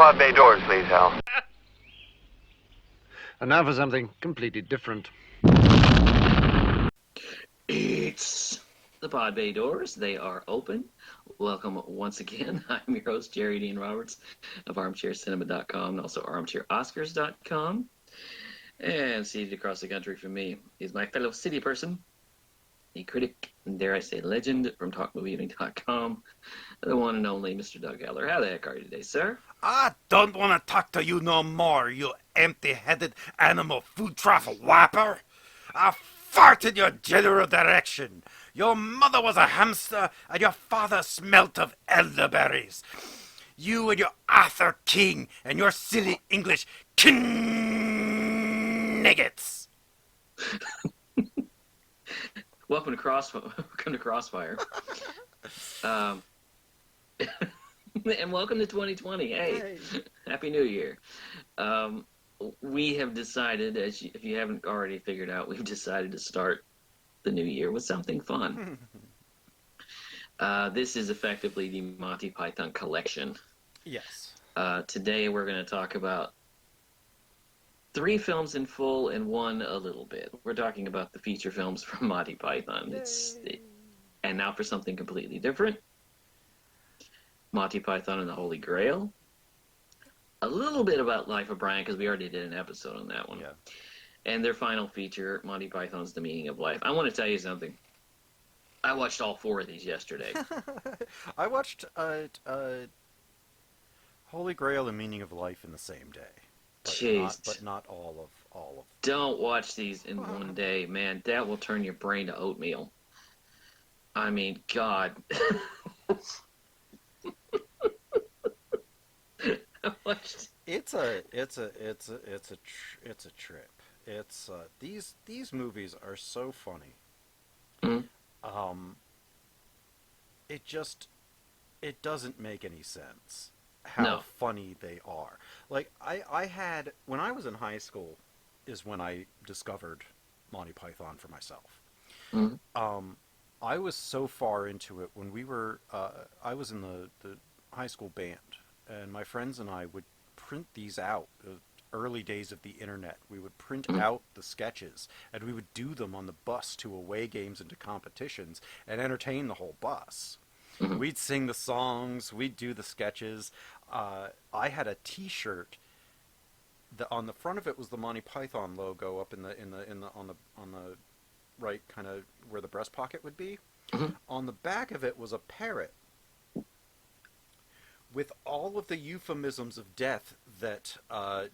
pod bay doors, please, Hal. And now for something completely different. It's the pod bay doors. They are open. Welcome once again. I'm your host, Jerry Dean Roberts of ArmchairCinema.com and also ArmchairOscars.com. And seated across the country from me is my fellow city person, the critic, and dare I say legend from TalkMovieEvening.com, the one and only Mr. Doug Heller. How the heck are you today, sir? I don't want to talk to you no more, you empty-headed animal food trough whopper. I fart in your general direction. Your mother was a hamster, and your father smelt of elderberries. You and your Arthur King and your silly English nuggets. Welcome to Crossfire. And welcome to 2020. Hey, Happy New Year. We have decided, if you haven't already figured out, we've decided to start the new year with something fun. This is effectively the Monty Python collection. Yes. Today we're going to talk about 3 films in full and 1 a little bit. We're talking about the feature films from Monty Python. And now for something completely different. Monty Python and the Holy Grail. A little bit about Life of Brian, because we already did an episode on that one. Yeah. And their final feature, Monty Python's The Meaning of Life. I want to tell you something. I watched all 4 of these yesterday. I watched Holy Grail and Meaning of Life in the same day. But not all of. Don't watch these in one day, man. That will turn your brain to oatmeal. I mean, God. It's a trip. It's these movies are so funny. Mm-hmm. It doesn't make any sense how funny they are. Like I had, when I was in high school is when I discovered Monty Python for myself. Mm-hmm. I was so far into it when we were I was in the high school band, and my friends and I would print these out. Early days of the internet, we would print out the sketches, and we would do them on the bus to away games and to competitions and entertain the whole bus. Mm-hmm. We'd sing the songs, we'd do the sketches. I had a T-shirt that on the front of it was the Monty Python logo up on the right, kind of where the breast pocket would be. Mm-hmm. On the back of it was a parrot with all of the euphemisms of death that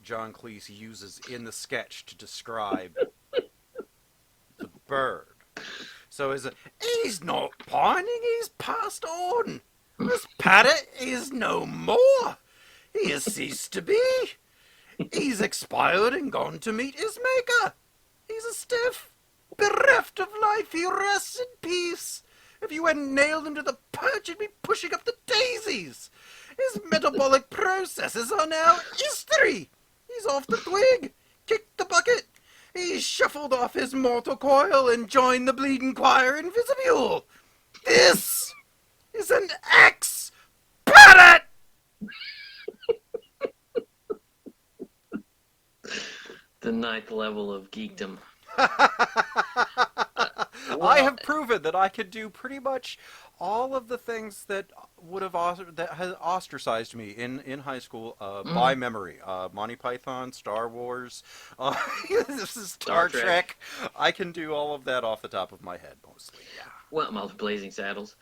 John Cleese uses in the sketch to describe the bird. So he's not pining, he's passed on. This parrot is no more. He has ceased to be. He's expired and gone to meet his maker. He's a stiff. Bereft of life, he rests in peace. If you hadn't nailed him to the perch, he'd be pushing up the daisies. His metabolic processes are now history. He's off the twig, kicked the bucket. He's shuffled off his mortal coil and joined the bleeding choir in Visibule. This is an ex-parrot! The 9th level of geekdom. I have proven that I could do pretty much all of the things that had ostracized me in high school by memory. Monty Python, Star Wars, this is Star Trek. I can do all of that off the top of my head mostly. Yeah. Well, Blazing Saddles.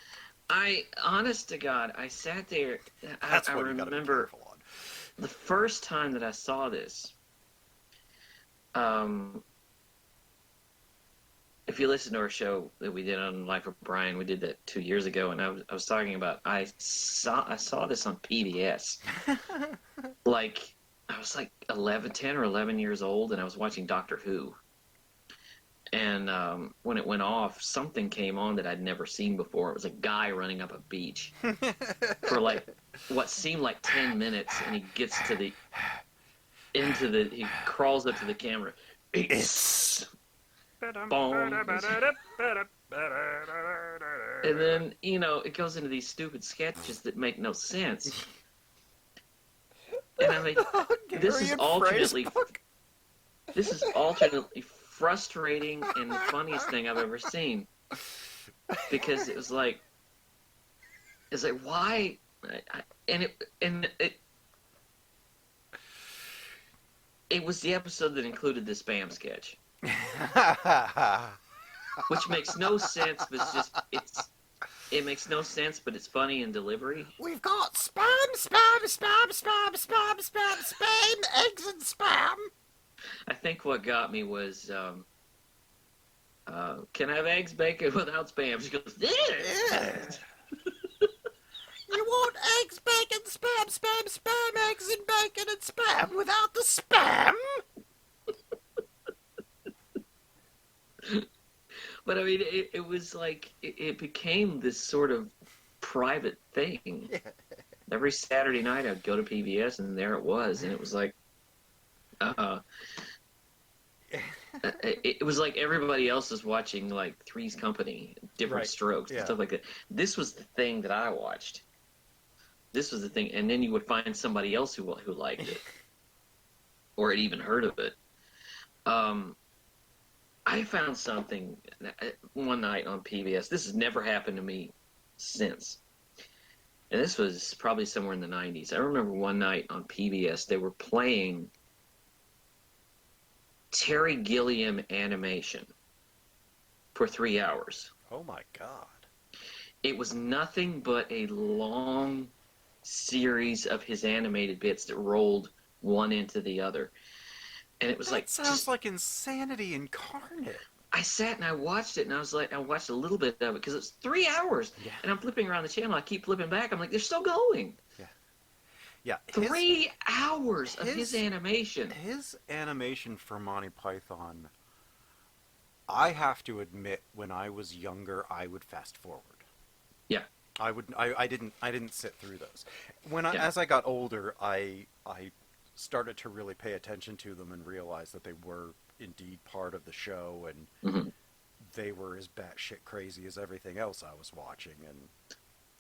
Honest to God, I sat there. That's I what you gotta be remember careful on. the first time that I saw this. If you listen to our show that we did on Life of Brian, we did that 2 years ago, and I was talking about I saw this on PBS. Like I was like 10 or 11 years old, and I was watching Doctor Who. And when it went off, something came on that I'd never seen before. It was a guy running up a beach for like what seemed like 10 minutes, and he gets to he crawls up to the camera. It's boom. And then, it goes into these stupid sketches that make no sense. And I mean, this is Hungarian alternately phrasebook. this is alternately frustrating and the funniest thing I've ever seen, because it's like why, it was the episode that included the spam sketch, which makes no sense, but it makes no sense, but it's funny in delivery. We've got spam, eggs and spam. I think what got me was, can I have eggs, bacon without spam? She goes, yeah. You want eggs, bacon, spam, eggs and bacon and spam without the spam? But I mean, it was like, it became this sort of private thing. Yeah. Every Saturday night I'd go to PBS and there it was. And it was like, it was like everybody else is watching like Three's Company, Different Right. Strokes, Yeah. and stuff like that. This was the thing that I watched. This was the thing. And then you would find somebody else who liked it or had even heard of it. I found something one night on PBS. This has never happened to me since. And this was probably somewhere in the 90s. I remember one night on PBS, they were playing Terry Gilliam animation for 3 hours. Oh my god. It was nothing but a long series of his animated bits that rolled one into the other. And it was That like, sounds like insanity incarnate. I sat and I watched it, and I was like, I watched a little bit of it because it's 3 hours. Yeah. And I'm flipping around the channel. I keep flipping back. I'm like, they're still going. Yeah. 3 hours of his animation. His animation for Monty Python, I have to admit, when I was younger, I would fast forward. Yeah. I didn't sit through those. Yeah. As I got older, I started to really pay attention to them and realize that they were indeed part of the show, and Mhm. they were as batshit crazy as everything else I was watching, and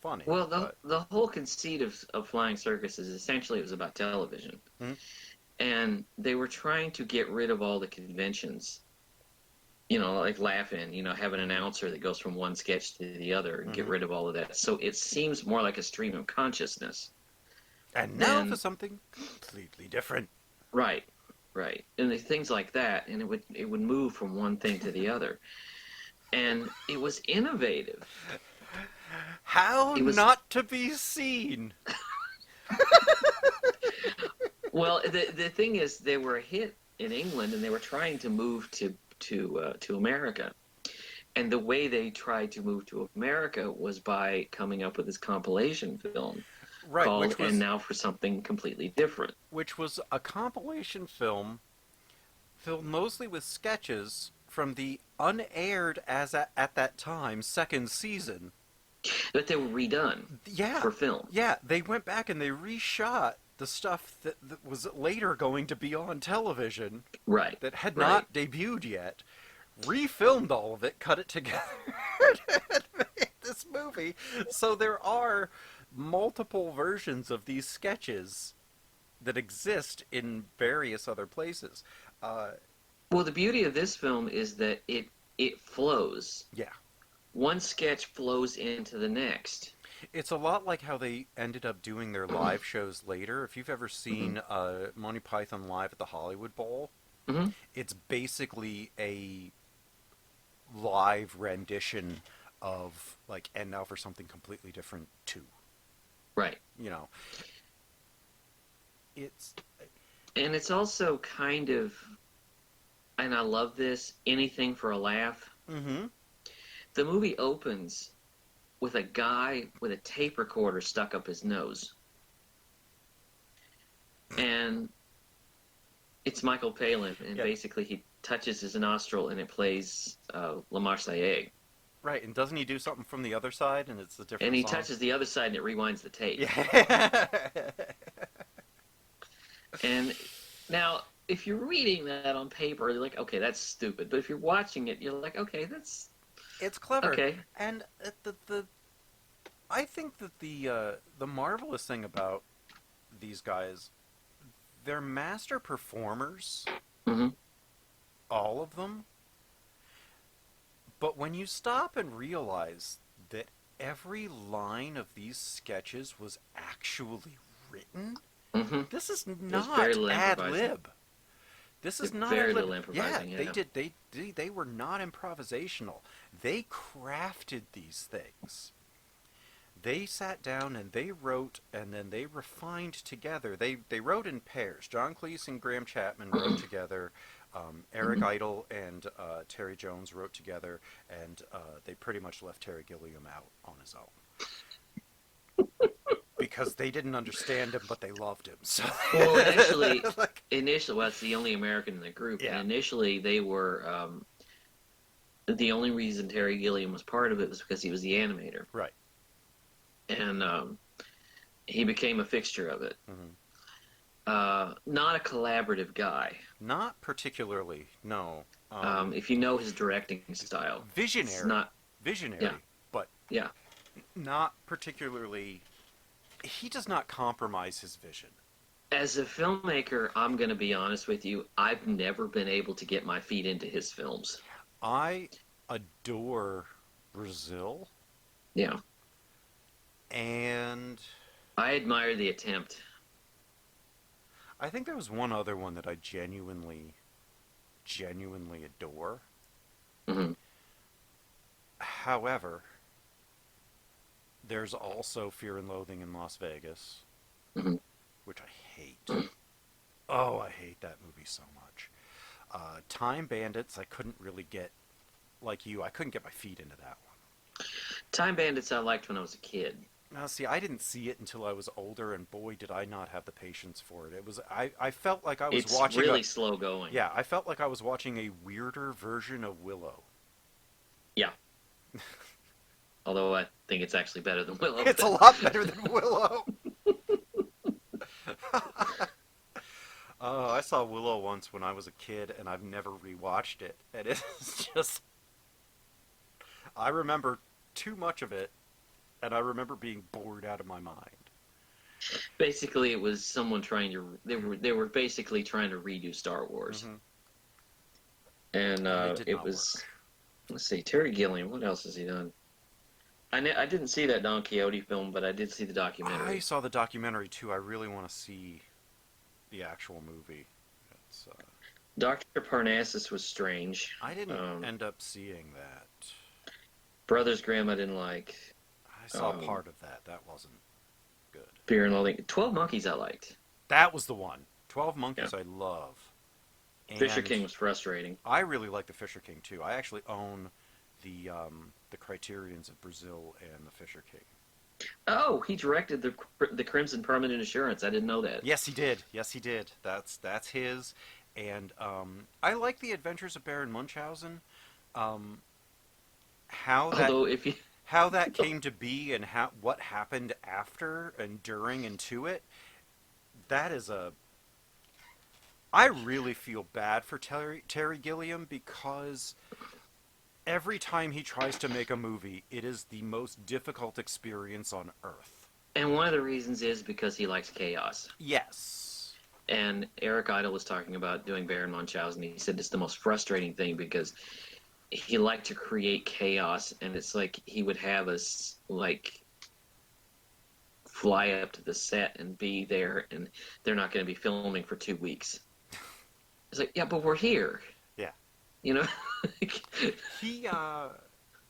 funny. Well, but- the whole conceit of Flying Circus is essentially it was about television. Mhm. And they were trying to get rid of all the conventions. You know, like Laugh-In, have an announcer that goes from one sketch to the other and get Mhm. rid of all of that. So it seems more like a stream of consciousness. and now then- for something completely different. Right, right. And the things like that, and it would move from one thing to the other. And it was innovative. How It was- not to be seen? Well, the thing is, they were a hit in England, and they were trying to move to America. And the way they tried to move to America was by coming up with this compilation film Right, called which was "And Now for Something Completely Different." a compilation film filled mostly with sketches from the unaired at that time second season. But they were redone Yeah, for film. yeah, they went back and they reshot the stuff that was later going to be on television Right. that had Right. not debuted yet. Refilmed all of it, cut it together, and made this movie. So there are multiple versions of these sketches that exist in various other places. Well, the beauty of this film is that it flows. Yeah. One sketch flows into the next. It's a lot like how they ended up doing their live shows later. If you've ever seen Monty Python live at the Hollywood Bowl, Mhm. it's basically a live rendition of like "And Now for Something Completely Different" 2. Right. It's And it's also kind of, and I love this, anything for a laugh. mm-hmm. The movie opens with a guy with a tape recorder stuck up his nose. And it's Michael Palin, and Yeah. basically he touches his nostril and it plays La Marseillaise. Right, and doesn't he do something from the other side, and it's a different And he song? touches the other side and it rewinds the tape. Yeah. And now, if you're reading that on paper, you're like, okay, that's stupid. But if you're watching it, you're like, okay, that's It's clever. okay. And I think that the marvelous thing about these guys, they're master performers, Hmm. all of them. But when you stop and realize that every line of these sketches was actually written, Hmm. this is There's very not little ad improvising. lib. This is There's not very ad lib. little Yeah, improvising. they Yeah. did. They were not improvisational. They crafted these things. They sat down and they wrote, and then they refined together. They wrote in pairs. John Cleese and Graham Chapman wrote together. Eric Hmm. Idle and Terry Jones wrote together, and they pretty much left Terry Gilliam out on his own because they didn't understand him, but they loved him. So, Well, initially, like, well, it's the only American in the group, and yeah, initially they were the only reason Terry Gilliam was part of it was because he was the animator, right. and he became a fixture of it. Hmm. Not a collaborative guy. Not particularly, no. If you know his directing style, it's Visionary, not. visionary, Yeah, but yeah. not particularly. He does not compromise his vision. As a filmmaker, I'm going to be honest with you. I've never been able to get my feet into his films. I adore Brazil, Yeah, and I admire the attempt. I think there was one other one that I genuinely adore. Hmm. However, there's also Fear and Loathing in Las Vegas, Hmm. which I hate. Oh, I hate that movie so much. Time Bandits, I couldn't really get, like you, I couldn't get my feet into that one. Time Bandits I liked when I was a kid. Now, see, I didn't see it until I was older, and boy, did I not have the patience for it. I felt like I was It's watching really slow going. yeah, I felt like I was watching a weirder version of Willow. Yeah. Although I think it's actually better than Willow. It's a lot better than Willow. Oh, I saw Willow once when I was a kid, and I've never rewatched it. And it's just, I remember too much of it, and I remember being bored out of my mind. Basically, it was someone trying to. They were basically trying to redo Star Wars, Mm-hmm. and And it did it not was. work. Let's see, Terry Gilliam. What else has he done? I didn't see that Don Quixote film, but I did see the I documentary. saw the documentary too. I really want to see the actual movie. It's, Dr. Parnassus was strange. I didn't Um, end up seeing that. Brothers Grimm I didn't like. I saw Um, part of that. That wasn't good. Fear and Loathing. 12 Monkeys I liked. That was the one. 12 Monkeys Yeah. I love. Fisher And King was frustrating. I really like the Fisher King too. I actually own the Criterions of Brazil and the Fisher King. Oh, he directed the Crimson Permanent Assurance. I didn't know that. Yes, he did. Yes, he did. That's his. And I like the Adventures of Baron Munchausen. Um, how that Although if you how that came to be and what happened after and during and to it. That is a. I really feel bad for Terry Gilliam because every time he tries to make a movie, it is the most difficult experience on earth. and one of the reasons is because he likes chaos. Yes. And Eric Idle was talking about doing Baron Munchausen. He said it's the most frustrating thing because he liked to create chaos, and it's like he would have us like fly up to the set and be there, and they're not going to be filming for 2 weeks. It's like, yeah, but we're here. Yeah. You know, He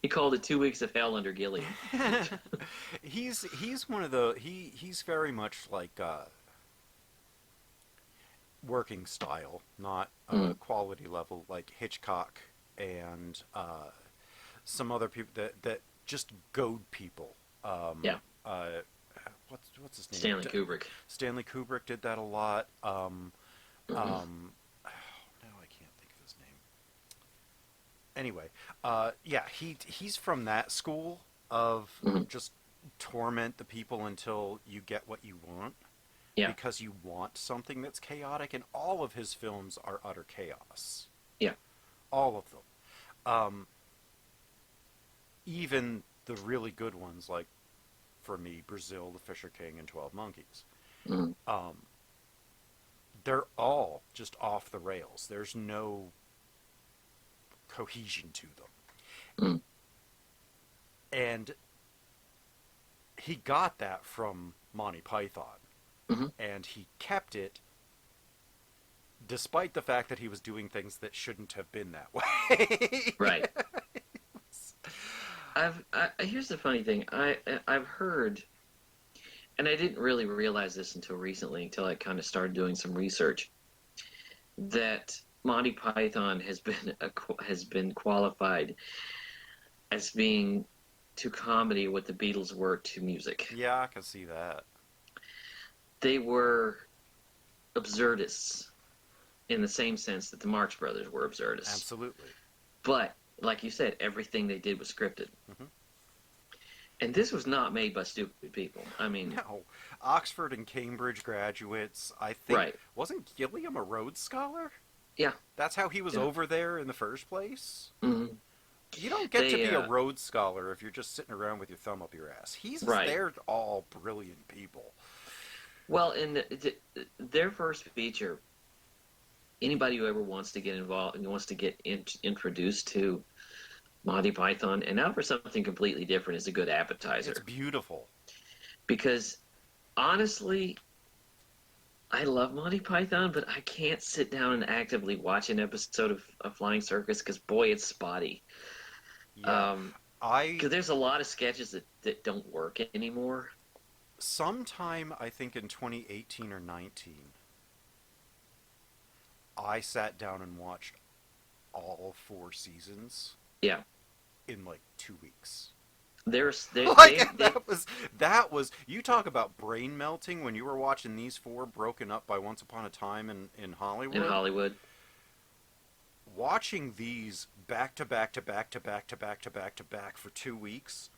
he called it 2 weeks of hell under Gilliam. he's one of the he's very much like working style, not quality level like Hitchcock and some other people that just goad people. Yeah. What's his name? Stanley Kubrick. Stanley Kubrick did that a lot. Now I can't think of his name. Anyway, yeah, he's from that school of just torment the people until you get what you want. Yeah. Because you want something that's chaotic, and all of his films are utter chaos. Yeah. All of them. Even the really good ones, like, for me, Brazil, The Fisher King, and 12 Monkeys. Mhm. they're all just off the rails. There's no cohesion to them. Mm. And he got that from Monty Python. Mm-hmm. And he kept it despite the fact that he was doing things that shouldn't have been that way. Right. Here's the funny thing. I've heard, and I didn't really realize this until recently, until I kind of started doing some research, that Monty Python has been qualified as being to comedy what the Beatles were to music. Yeah, I can see that. They were absurdists in the same sense that the Marx Brothers were absurdists. Absolutely. But, like you said, everything they did was scripted. Mm-hmm. And this was not made by stupid people. I mean... No. Oxford and Cambridge graduates, I think... Right. Wasn't Gilliam a Rhodes Scholar? Yeah. That's how he was over there in the first place? Mm-hmm. You don't get to be a Rhodes Scholar if you're just sitting around with your thumb up your ass. They're all brilliant people. Well, in their first feature, anybody who ever wants to get involved and wants to get introduced to Monty Python, and now for something completely different, is a good appetizer. It's beautiful. Because, honestly, I love Monty Python, but I can't sit down and actively watch an episode of Flying Circus because, boy, it's spotty. Yeah. Because there's a lot of sketches that don't work anymore. Sometime, I think in 2018 or 19, I sat down and watched all 4 seasons. Yeah. In like 2 weeks. That was you talk about brain melting when you were watching these 4 broken up by Once Upon a Time in Hollywood. In Hollywood. Watching these back to back to back to back to back to back to back for 2 weeks.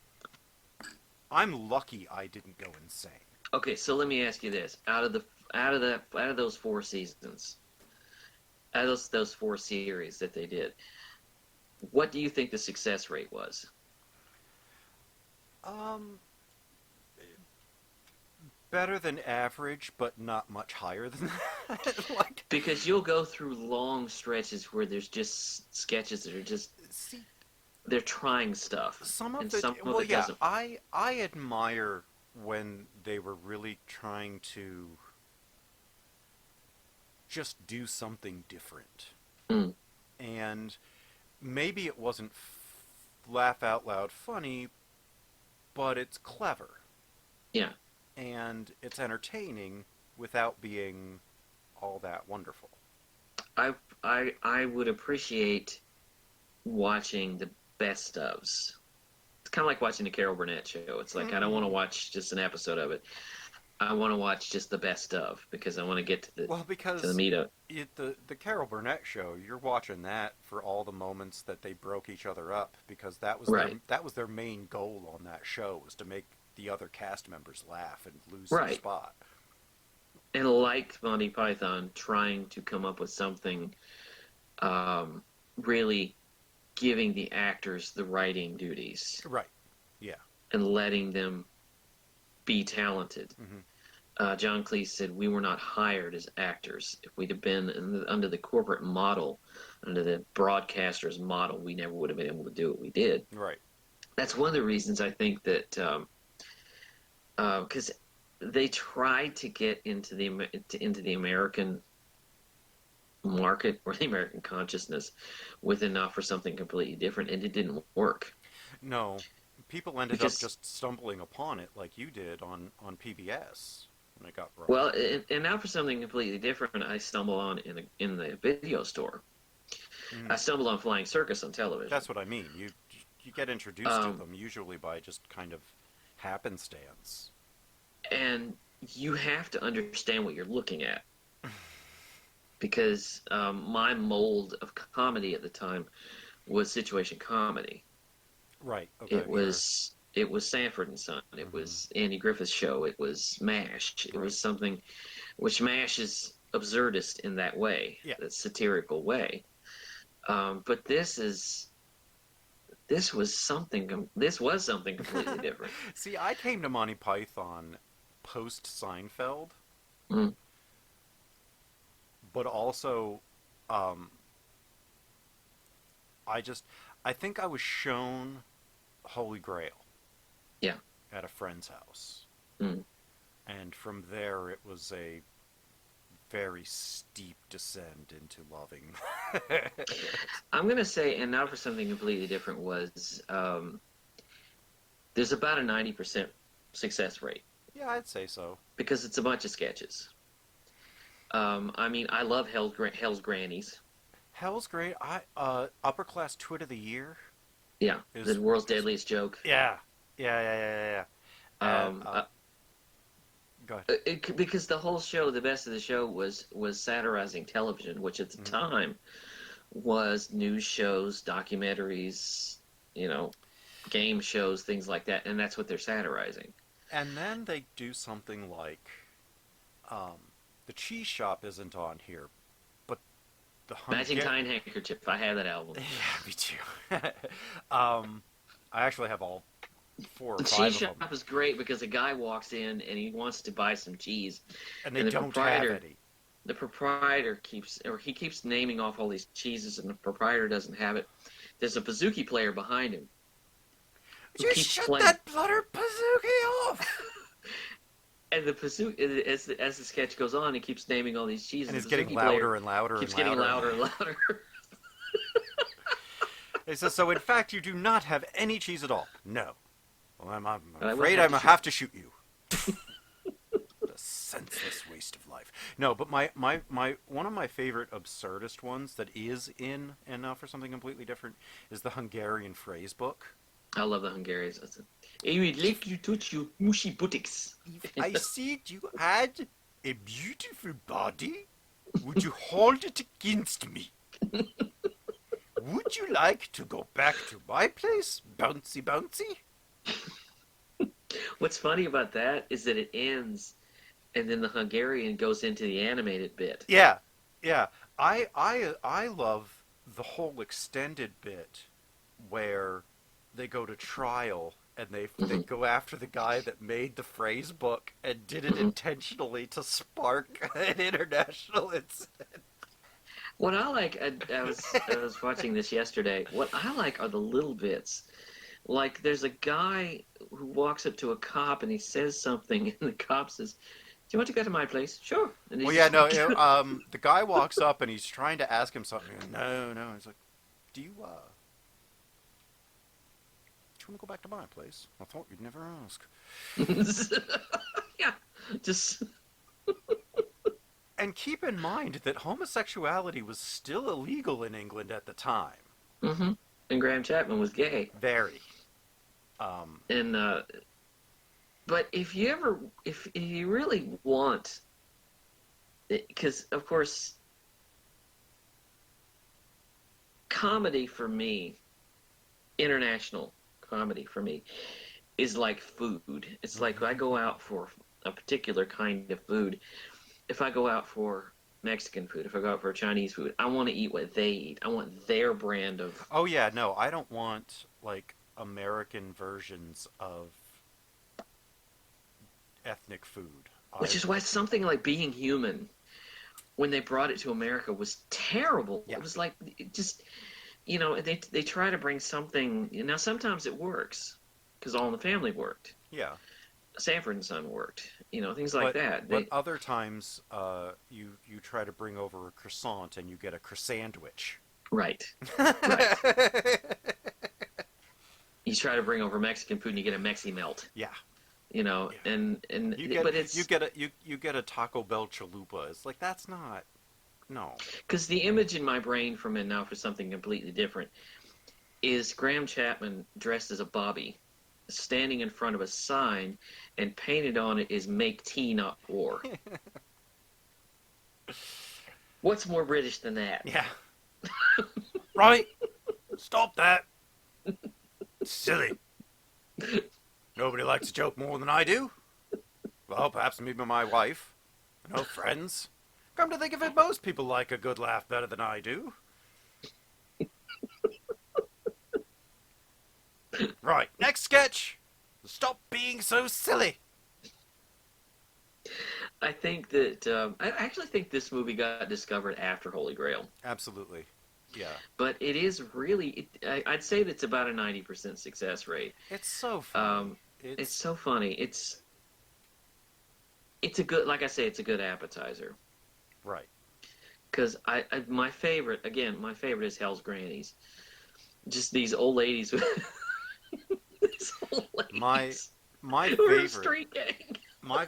I'm lucky I didn't go insane. Okay, so let me ask you this: out of those 4 seasons, out of those 4 series that they did, what do you think the success rate was? Better than average, but not much higher than that. Because you'll go through long stretches where there's just sketches that are just they're trying stuff. Some of it doesn't. I admire when they were really trying to just do something different. Mm. And maybe it wasn't laugh out loud funny, but it's clever. Yeah. And it's entertaining without being all that wonderful. I would appreciate watching the best ofs. It's kind of like watching the Carol Burnett show. It's like I don't want to watch just an episode of it. I want to watch just the best of because I want to get to the to the meat of it. The Carol Burnett show, you're watching that for all the moments that they broke each other up because that was their main goal on that show, was to make the other cast members laugh and lose their spot. And like Monty Python, trying to come up with something really giving the actors the writing duties. Right, yeah. And letting them be talented. Mm-hmm. John Cleese said, we were not hired as actors. If we'd have been under the corporate model, under the broadcaster's model, we never would have been able to do what we did. Right. That's one of the reasons I think that, because they tried to get into the American market or the American consciousness with an offer something completely different, and it didn't work. No. People ended up just stumbling upon it like you did on PBS when it got brought. Well, and now for something completely different, I stumble on in the video store. Mm. I stumbled on Flying Circus on television. That's what I mean. You get introduced to them usually by just kind of happenstance. And you have to understand what you're looking at. Because my mold of comedy at the time was situation comedy. Right. Okay. It was Sanford and Son. It was Andy Griffith's show. It was MASH. It was something which MASH is absurdist in that way, that satirical way. But this was something completely different. See, I came to Monty Python post Seinfeld. Mm. but also, um, I think I was shown Holy Grail. Yeah. At a friend's house. Mm. And from there, it was a very steep descent into loving. I'm going to say, and now for something completely different, was there's about a 90% success rate. Yeah, I'd say so. Because it's a bunch of sketches. I mean, I love Hell's Grannies. Hell's great. Upper class twit of the year. Yeah, the world's deadliest joke. Yeah. And, go ahead. Because the whole show, the best of the show, was satirizing television, which at the time was news shows, documentaries, game shows, things like that, and that's what they're satirizing. And then they do something like, the cheese shop isn't on here, but the Matching Kind Handkerchief. I have that album. Yeah, me too. I actually have all 4 or 5 The of cheese them. shop is great because a guy walks in and he wants to buy some cheese, and they don't have any. The proprietor keeps naming off all these cheeses, and the proprietor doesn't have it. There's a bouzouki player behind him. Just shut that bloody bouzouki off! And the bouzouki, as the sketch goes on, he keeps naming all these cheeses. And it's getting louder and louder. Keeps getting louder and louder. He says, so in fact, you do not have any cheese at all. No. Well, I'm afraid I'm going to have to shoot you. The senseless waste of life. No, but my one of my favorite absurdist ones that is in And Now for Something Completely Different is the Hungarian phrase book. I love the Hungarians. I would like you to touch your mushy buttocks. If I said you had a beautiful body, would you hold it against me? Would you like to go back to my place, bouncy bouncy? What's funny about that is that it ends, and then the Hungarian goes into the animated bit. Yeah. I love the whole extended bit where they go to trial and they go after the guy that made the phrase book and did it intentionally to spark an international incident. What I like, I was watching this yesterday. What I like are the little bits. Like there's a guy who walks up to a cop and he says something, and the cop says, "Do you want to go to my place?" Sure. And Well, yeah, no. The guy walks up and he's trying to ask him something. And no. He's like, "Do you want to go back to my place? I thought you'd never ask." Yeah, just. And keep in mind that homosexuality was still illegal in England at the time. Mm-hmm. And Graham Chapman was gay. Very. But if you really want, because of course, comedy for me, international comedy for me, is like food. It's like I go out for a particular kind of food. If I go out for Mexican food, if I go out for Chinese food, I want to eat what they eat. I want their brand of... Oh, yeah, no, I don't want, like, American versions of ethnic food. Which is why something like Being Human, when they brought it to America, was terrible. Yeah. It was like, they try to bring something... Now, sometimes it works, because All in the Family worked. Yeah. Sanford and Son worked. Things like that. But other times, you try to bring over a croissant and you get a croissandwich. Right. Right. You try to bring over Mexican food and you get a Mexi Melt. Yeah. And you get a Taco Bell chalupa. It's like, that's not... No. Because the image in my brain from And Now for Something Completely Different is Graham Chapman dressed as a Bobby, standing in front of a sign, and painted on it is "Make Tea, Not War." What's more British than that? Yeah. Right. Stop that. Silly. Nobody likes a joke more than I do. Well, perhaps maybe my wife. No friends. Come to think of it, most people like a good laugh better than I do. Right, next sketch. Stop being so silly. I think that I actually think this movie got discovered after Holy Grail, Absolutely. Yeah. but it is really I'd say that's about a 90% success rate. It's so funny. Um, it's so funny. It's a good, like I say, it's a good appetizer. Right. Because my favorite is Hell's Grannies. Just these old ladies, these old My ladies my who are a favorite. street gang. My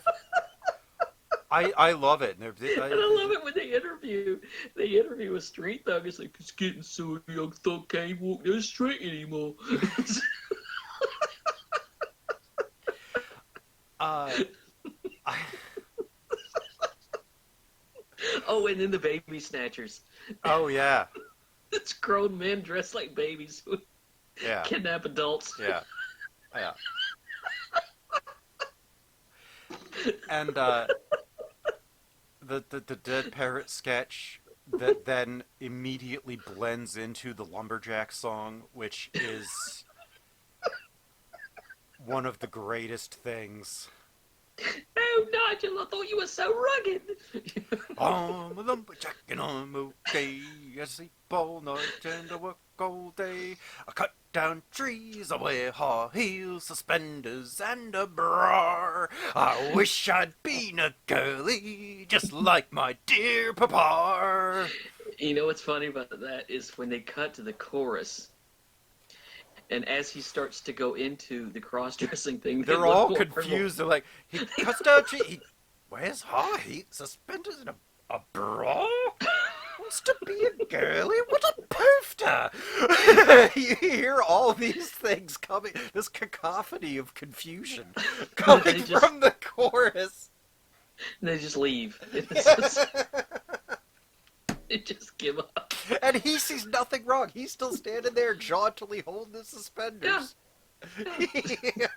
I love it. And I love it when they interview a street thug. It's like, it's getting so young thug can't walk the street anymore. uh I, Oh, and then the baby snatchers. oh yeah. It's grown men dressed like babies who Yeah. kidnap adults. Yeah. Yeah. And the dead parrot sketch that then immediately blends into the lumberjack song, which is one of the greatest things. Oh, Nigel, I thought you were so rugged. I'm a lumberjack and I'm okay. I sleep all night and I work all day. I cut down trees, I wear high heels, suspenders, and a bra. I wish I'd been a girly, just like my dear papa. You know what's funny about that is when they cut to the chorus, and as he starts to go into the cross-dressing thing, They're look all more confused. They're like, he cuts down trees, he wears high heels, suspenders, and a bra? Wants to be a girly? What a poofter! You hear all these things coming, this cacophony of confusion coming from the chorus. They just leave. They just give up. And he sees nothing wrong. He's still standing there jauntily holding the suspenders. Yeah.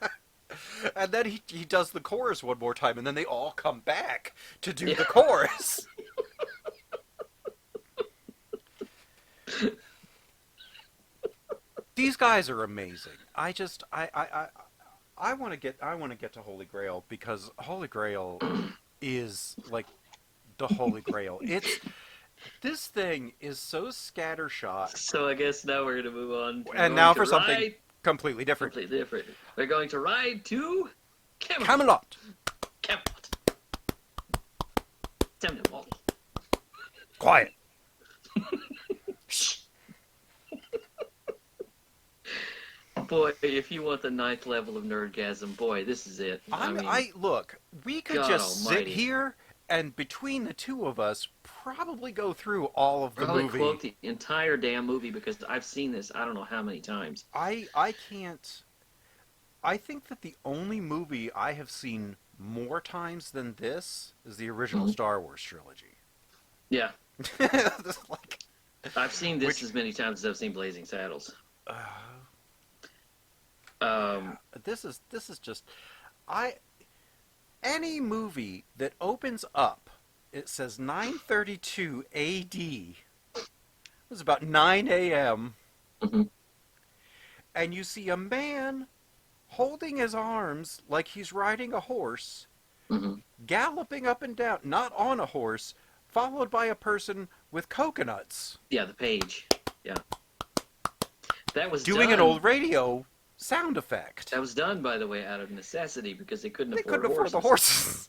And then he does the chorus one more time, and then they all come back to do the chorus. These guys are amazing. I want to get to Holy Grail because Holy Grail is like the Holy Grail. This thing is so scattershot. So I guess now we're going to move on. And now for something completely different. Completely different. We're going to ride to Camelot. Camelot. Camelot. Quiet. Boy, if you want the ninth level of nerdgasm, boy, this is it. Look, we could God just almighty. sit here and between the two of us probably go through all of the Probably movie. quote the entire damn movie because I've seen this I don't know how many times. I can't. I think that the only movie I have seen more times than this is the original Star Wars trilogy. Yeah. Like, I've seen this as many times as I've seen Blazing Saddles. This is just any movie that opens up, it says 932 A.D. It was about 9 a.m. Mhm. And you see a man holding his arms like he's riding a horse, galloping up and down, not on a horse, followed by a person with coconuts. Yeah, the page. Yeah. That was doing done. an old radio sound effect. That was done, by the way, out of necessity because they couldn't afford the horses.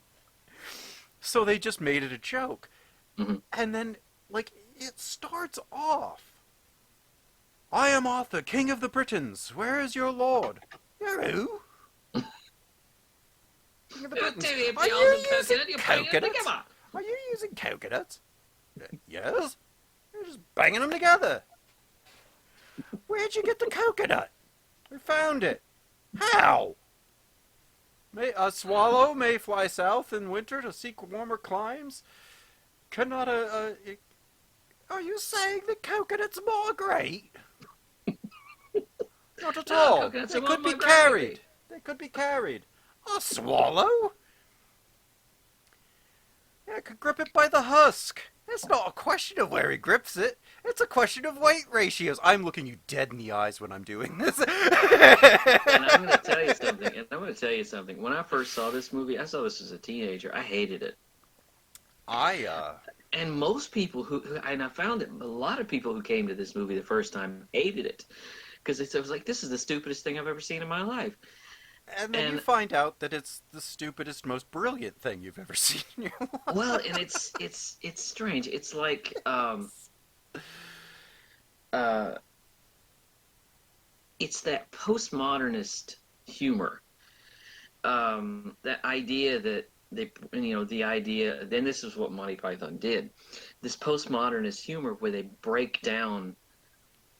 So they just made it a joke. And then, like, it starts off. I am Arthur, King of the Britons. Where is your lord? You're who? King of the Britons. Are you using coconuts? Are you using coconuts? Yes. You're just banging them together. Where'd you get the coconut? We found it. How? A swallow may fly south in winter to seek warmer climes. Cannot are you saying that coconuts migrate? Not at all. They could be carried. They could be carried. A swallow? Yeah, I could grip it by the husk. It's not a question of where he grips it. It's a question of weight ratios. I'm looking you dead in the eyes when I'm doing this. And I'm going to tell you something. When I first saw this movie, I saw this as a teenager. I hated it. And most people and I found that a lot of people who came to this movie the first time hated it because it was like, this is the stupidest thing I've ever seen in my life. And then you And find out that it's the stupidest, most brilliant thing you've ever seen in your life. well, and it's strange. It's like uh, it's that postmodernist humor. That idea that the idea. Then this is what Monty Python did. This postmodernist humor where they break down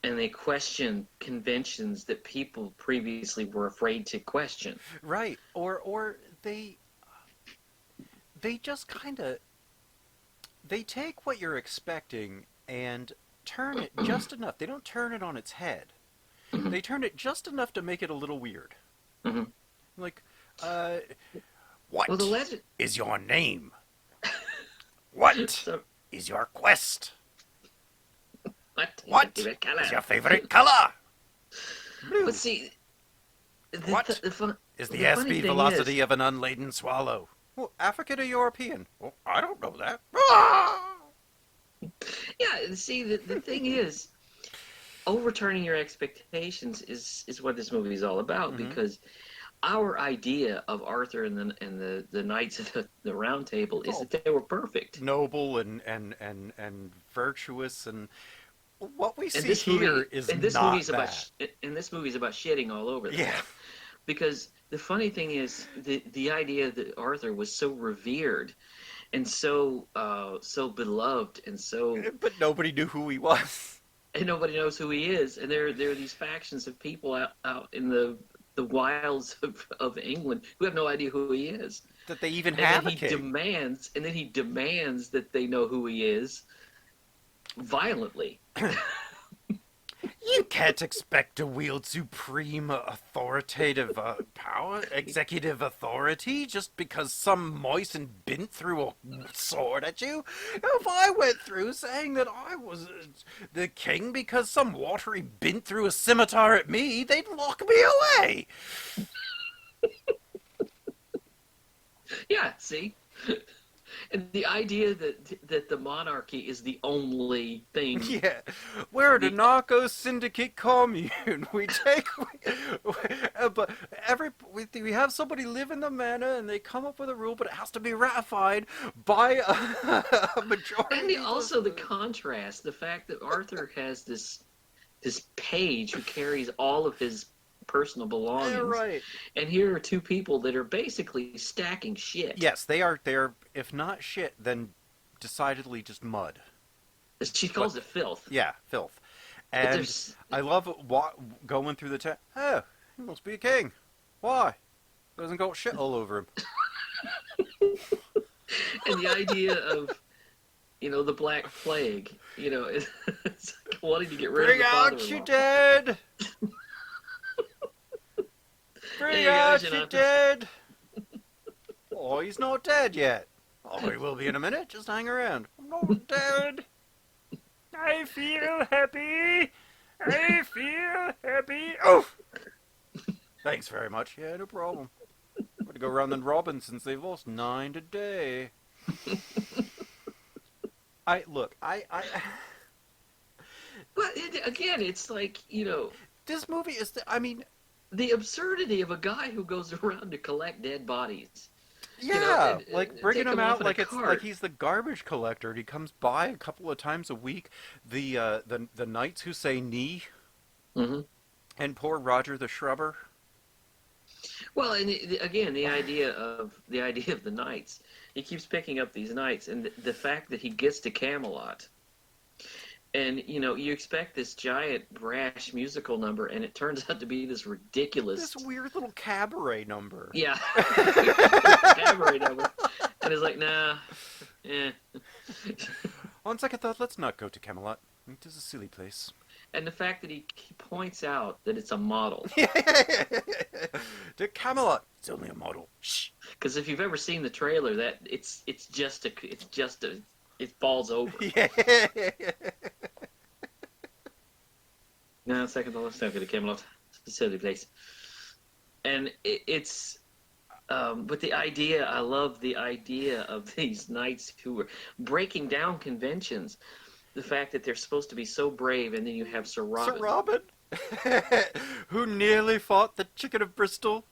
and they question conventions that people previously were afraid to question. Right. Or they just kind of they take what you're expecting and turn it just enough. They don't turn it on its head. Mhm. They turn it just enough to make it a little weird. Mhm. Like, what Well, the legend. is your name? What So, is your quest? what? What Favorite color? is your favorite color? Blue. But see, What the fun, is the the funny speed thing velocity is, of an unladen swallow? Well, African or European? Well, I don't know that. Ah! yeah. See, the thing is, overturning your expectations is what this movie is all about, Mhm. because our idea of Arthur and the Knights of the Round Table is Oh. that they were perfect. Noble and virtuous, and what we And see this movie, here is and this not movie's about, that. and this movie's about shitting all over that. Yeah, Because the funny thing is, the idea that Arthur was so revered and so beloved but nobody knew who he was. and nobody knows who he is, and there are these factions of people out in the wilds of England who have no idea who he is. That they even And have then a king. he demands that they know who he is violently. You can't expect to wield supreme authoritative power, executive authority, just because some moisten bint threw a sword at you. If I went through saying that I was the king because some watery bint threw a scimitar at me, they'd lock me away. Yeah, see? And the idea that the monarchy is the only thing. Yeah, we're the narco syndicate commune. We take, but we have somebody live in the manor, and they come up with a rule, but it has to be ratified by a majority. And also the contrast, the fact that Arthur has this page who carries all of his personal belongings. Yeah, right. And here are two people that are basically stacking shit. Yes, they are. They're if not shit, then decidedly just mud. She calls it filth. Yeah, filth. But And there's- I love going through the town. Oh, he must be a king. Why? Doesn't got shit all over him. and the idea of, the Black Plague, it's like wanting to get rid Bring of the out father-in-law. your dead. Bring Yeah, out you your know. dead. Oh, he's not dead yet. Oh, he will be in a minute. Just hang around. I'm not dead. I feel happy. I feel happy. Oh! Thanks very much. Yeah, no problem. I'm going to go round and robbing since they've lost 9 today. Look. But again, it's like, This movie is. the absurdity of a guy who goes around to collect dead bodies. Yeah, and like bringing take him him off out in a like it's cart. like he's the garbage collector, and he comes by a couple of times a week. The knights who say knee, Mm-hmm. and poor Roger the Shrubber. Well, and again, the idea of the knights. He keeps picking up these knights, and the fact that he gets to Camelot, and you expect this giant brash musical number, and it turns out to be this ridiculous, This weird little cabaret number. yeah, cabaret number, and it's like, nah, On second thought, let's not go to Camelot. It is a silly place. and the fact that he points out that it's a model, To Camelot. It's only a model. Shh. because if you've ever seen the trailer, that it falls over. Yeah. No, second thought, let's not go to Camelot. It's a silly place. And it's But the idea, I love the idea of these knights who were breaking down conventions. The fact that they're supposed to be so brave, and then you have Sir Sir Robin. Robin, who nearly fought the Chicken of Bristol,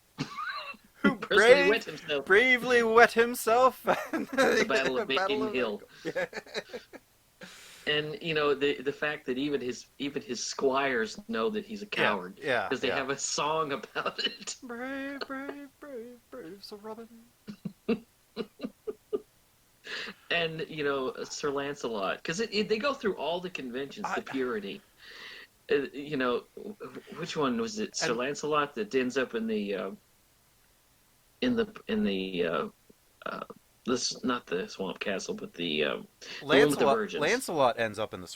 who Personally wet himself bravely wet himself in at the Battle of Battle Maiden of Hill. Yeah. And the fact that even his squires know that he's a coward Yeah, because they yeah. have a song about it. Brave, brave, brave, brave, Sir Robin. And Sir Lancelot, because they go through all the conventions, the purity. Which one was it? Sir And Lancelot that ends up in the this, not the swamp castle, but the one with the virgins. Lancelot ends up in the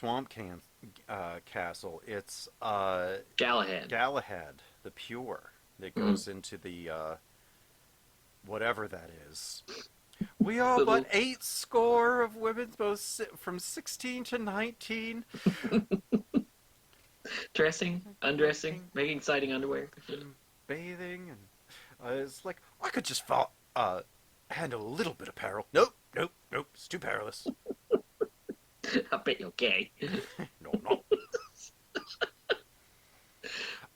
castle. It's Galahad. Galahad, the pure, that goes into the whatever that is. We are but 8 score of women, both from 16 to 19. Dressing, undressing, making exciting underwear. Bathing, and it's like, I could just handle a little bit of peril. Nope, nope, nope, it's too perilous. I bet you're gay. No, no.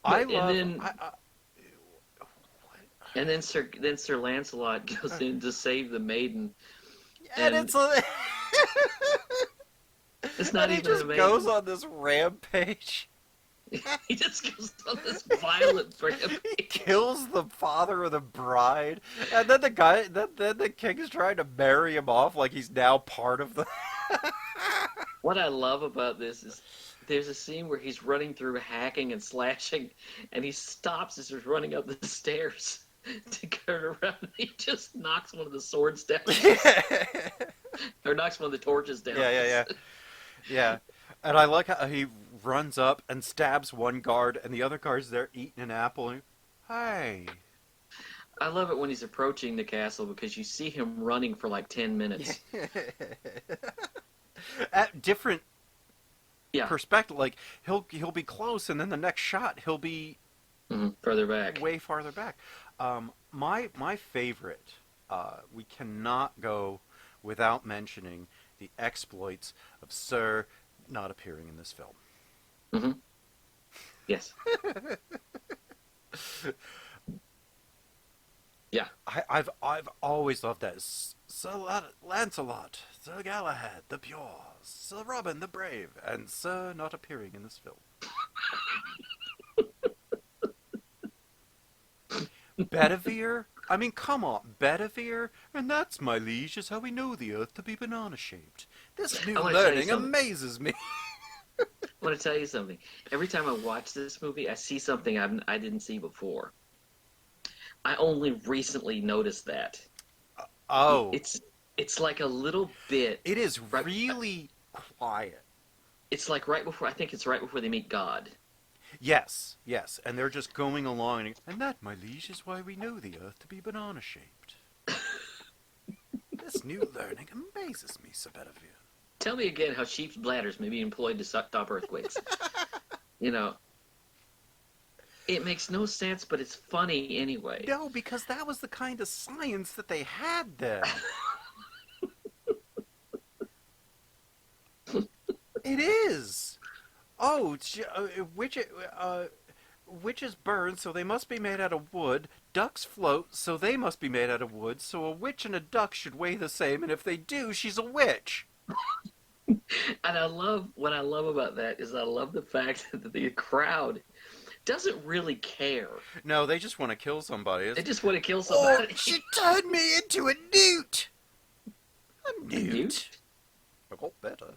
I love... And then Sir Lancelot goes in to save the maiden. And it's it's not and even he just a maiden. goes on this rampage. He just goes on this violent rampage. He kills the father of the bride, and then the king is trying to marry him off like he's now part of the... What I love about this is there's a scene where he's running through hacking and slashing, and he stops as he's running up the stairs to turn around, and he just knocks one of the swords down. Or knocks one of the torches down. Yeah. And I like how he runs up and stabs one guard, and the other guard's there eating an apple. And, hey. I love it when he's approaching the castle because you see him running for like 10 minutes. At different Yeah. perspective, like he'll be close, and then the next shot he'll be further back. way farther back. My favorite, we cannot go without mentioning the exploits of Sir not appearing in this film. Mm-hmm. Yes. Yeah. I've always loved that. Sir Lancelot, Sir Galahad the pure, Sir Robin the brave, and Sir not appearing in this film. Bedivere? I mean, come on, Bedivere? And that's, my liege, is how we know the earth to be banana-shaped. This new learning amazes me. I want to tell you something. Every time I watch this movie, I see something I didn't see before. I only recently noticed that. Oh. It's like a little bit... It is really quiet. It's like right before they meet God. Yes, and they're just going along, and that, my liege, is why we know the earth to be banana-shaped. This new learning amazes me, Sir Bedivere. Tell me again how sheep's bladders may be employed to stop earthquakes. It makes no sense, but it's funny anyway. No, because that was the kind of science that they had then. It is. Oh, witches burn, so they must be made out of wood. Ducks float, so they must be made out of wood. So a witch and a duck should weigh the same, and if they do, she's a witch. And what I love about that is I love the fact that the crowd doesn't really care. No, they just want to kill somebody. They just want to kill somebody. Oh, she turned me into a newt. A newt? I got better.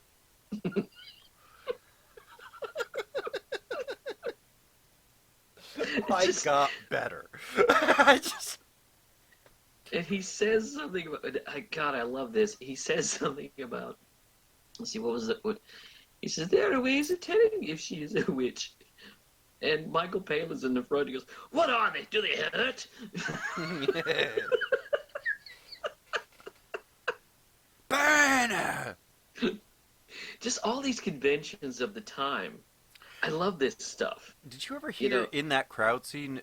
I got better. And he says something about... God, I love this. He says something about... Let's see, what was it? He says, there are ways of telling if she is a witch. And Michael Palin's in the front. He goes, what are they? Do they hurt? Burn her! Just all these conventions of the time. I love this stuff. Did you ever hear in that crowd scene,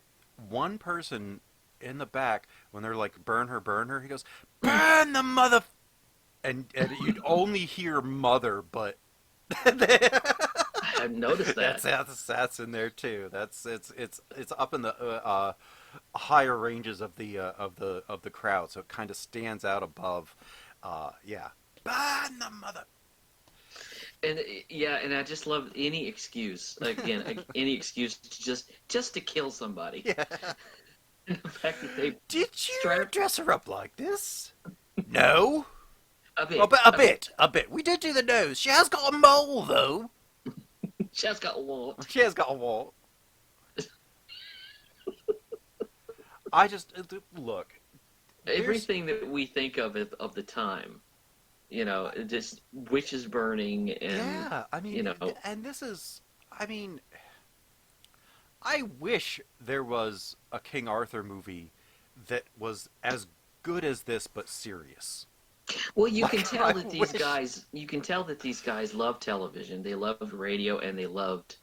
one person in the back, when they're like, burn her, he goes, burn the mother, and you'd only hear mother, but I hadn't noticed that. that's in there too. It's up in the higher ranges of the crowd, so it kind of stands out above. Yeah, burn the mother. And and I just love any excuse. Again, any excuse to just to kill somebody. Yeah. The fact that they Did you dress her up like this? No. a bit, Oh, but a bit. We did do the nose. She has got a mole, though. She has got a wart. She has got a wart. I just look. Everything that we think of the time, just witches burning and Yeah, I mean, and this is, I mean, I wish there was a King Arthur movie that was as good as this but serious. Well, you can Like, tell I that wish- these guys love television. They loved radio, and they loved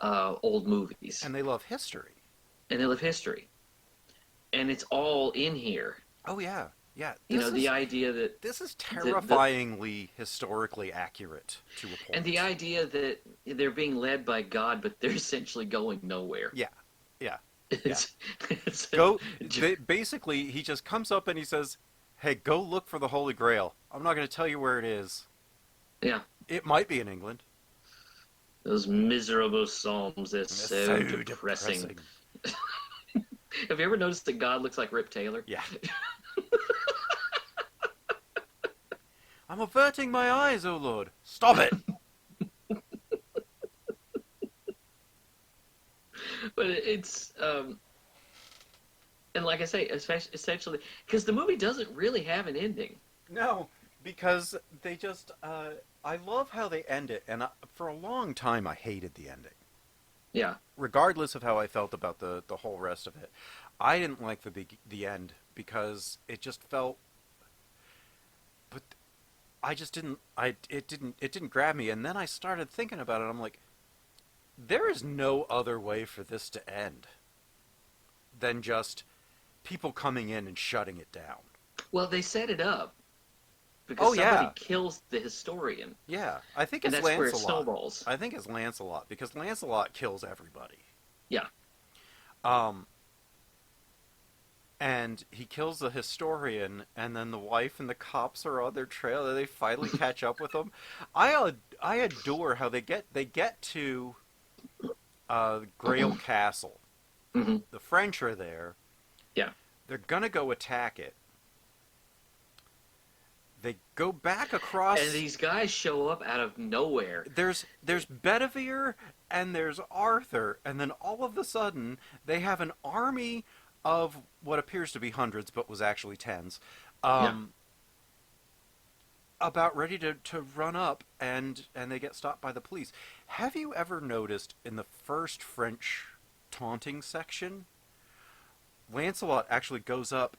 old movies, And they love history. and they love history, and it's all in here. Oh yeah, yeah. The idea that, This is terrifyingly historically accurate to a point. and the idea that they're being led by God, but they're essentially going nowhere. Yeah, yeah. It's Basically, he just comes up and he says, "Hey, go look for the Holy Grail. I'm not going to tell you where it is. Yeah. It might be in England." Those miserable psalms, they're so depressing. Have you ever noticed that God looks like Rip Taylor? Yeah. I'm averting my eyes, oh Lord. Stop it! But it's, and like I say, essentially, because the movie doesn't really have an ending. No, because they just, I love how they end it, and for a long time I hated the ending. Yeah. Regardless of how I felt about the whole rest of it. I didn't like the end because it just felt, but I just didn't, it didn't grab me, and then I started thinking about it, I'm like, there is no other way for this to end than just people coming in and shutting it down. Well, they set it up because somebody kills the historian. Yeah, I think And it's that's where it Lancelot. snowballs. I think it's Lancelot because Lancelot kills everybody. Yeah. And he kills the historian, and then the wife and the cops are on their trail, and they finally catch up with him. I adore how they get to Grail Castle. Mm-hmm. The French are there. Yeah. They're gonna go attack it. They go back across. And these guys show up out of nowhere. There's Bedivere and there's Arthur, and then all of a sudden they have an army of what appears to be hundreds, but was actually tens. About ready to run up, and they get stopped by the police. Have you ever noticed in the first French taunting section, Lancelot actually goes up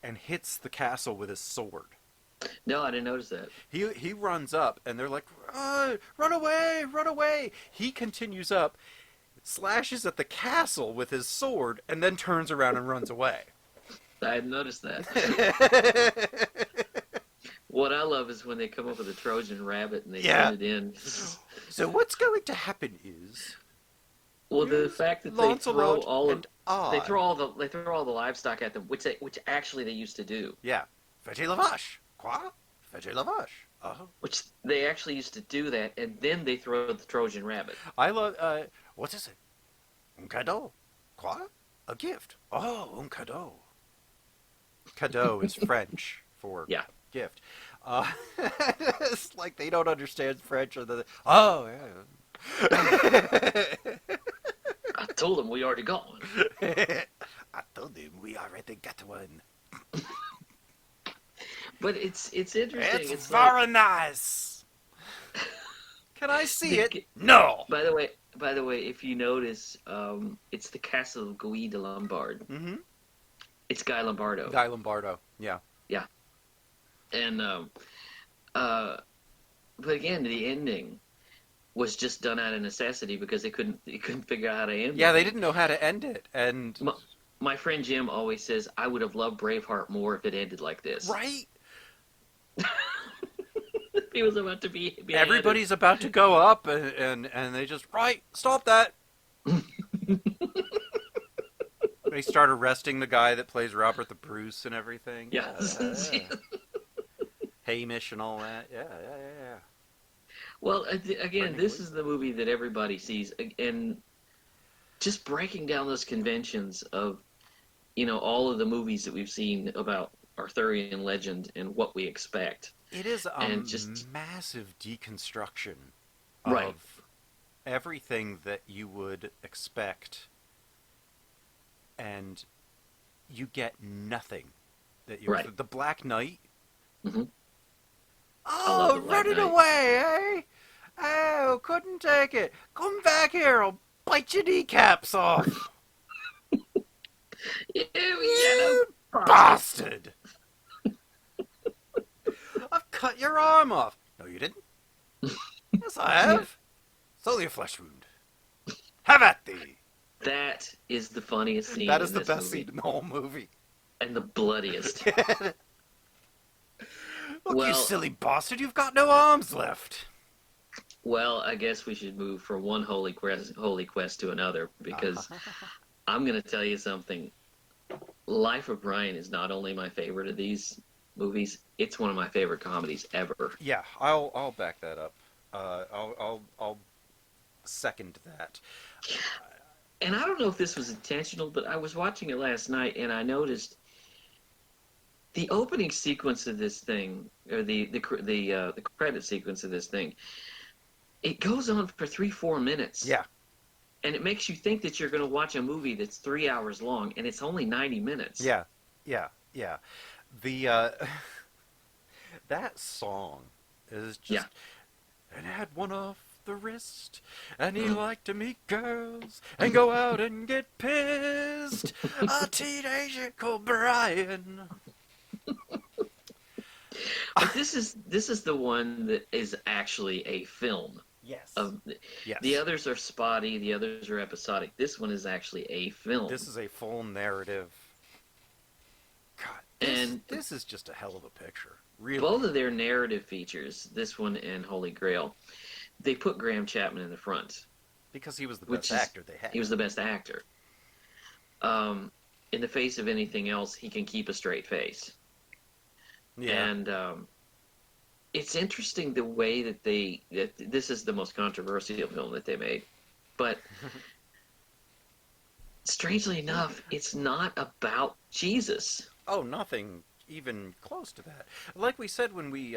and hits the castle with his sword? No, I didn't notice that. He runs up, and they're like, run away, run away. He continues up, slashes at the castle with his sword, and then turns around and runs away. I hadn't noticed that. What I love is when they come up with a Trojan rabbit and they send it in. So what's going to happen is, Well, the fact that they throw all of they throw all the livestock at them, which actually they used to do. Yeah, faites la vache. Quoi? Faites la vache. Which they actually used to do that, and then they throw the Trojan rabbit. I love. What is it? Un cadeau. Quoi? A gift. Oh, un cadeau. Cadeau is French for gift. It's like they don't understand French, or yeah. I told them we already got one. I told them we already got one. But it's interesting. It's very nice. Can I see it? No. By the way, if you notice, it's the castle of Guy de Lombard. Mm-hmm. It's Guy Lombardo. Guy Lombardo. Yeah. Yeah. And but again, the ending was just done out of necessity because they couldn't figure out how to end it. Yeah, they didn't know how to end it, and My friend Jim always says, I would have loved Braveheart more if it ended like this. Right? He was about to be Everybody's about to go up, and they just, right, stop that. They start arresting the guy that plays Robert the Bruce and everything. Yes. Yeah. Hamish and all that. Yeah. Well, again, this is the movie that everybody sees, and just breaking down those conventions of, all of the movies that we've seen about Arthurian legend and what we expect. It is a massive deconstruction of everything that you would expect, and you get nothing. The Black Knight. Mm-hmm. Oh, running away, eh? Oh, couldn't take it. Come back here, I'll bite your kneecaps off. You bastard! I've cut your arm off. No, you didn't. Yes, I have. It's only a flesh wound. Have at thee. That is the funniest scene. That is the best scene in the whole movie. And the bloodiest. Look, you silly bastard, you've got no arms left. Well, I guess we should move from one holy quest to another, because I'm going to tell you something. Life of Brian is not only my favorite of these movies, it's one of my favorite comedies ever. Yeah, I'll back that up. I'll second that. And I don't know if this was intentional, but I was watching it last night and I noticed the opening sequence of this thing, or the credit sequence of this thing, it goes on for 3-4 minutes. Yeah. And it makes you think that you're going to watch a movie that's 3 hours long, and it's only 90 minutes. Yeah. The that song is just, and had one off the wrist, and he liked to meet girls and go out and get pissed. A teenager called Brian. But this is the one that is actually a film. Yes. Yes. The others are spotty. The others are episodic. This one is actually a film. This is a full narrative. God, this is just a hell of a picture. Really. Both of their narrative features, this one and Holy Grail, they put Graham Chapman in the front. Because he was the best actor they had. He was the best actor. In the face of anything else, he can keep a straight face. Yeah. And it's interesting the way that this is the most controversial film that they made. But strangely enough, it's not about Jesus. Oh, nothing even close to that. Like we said when we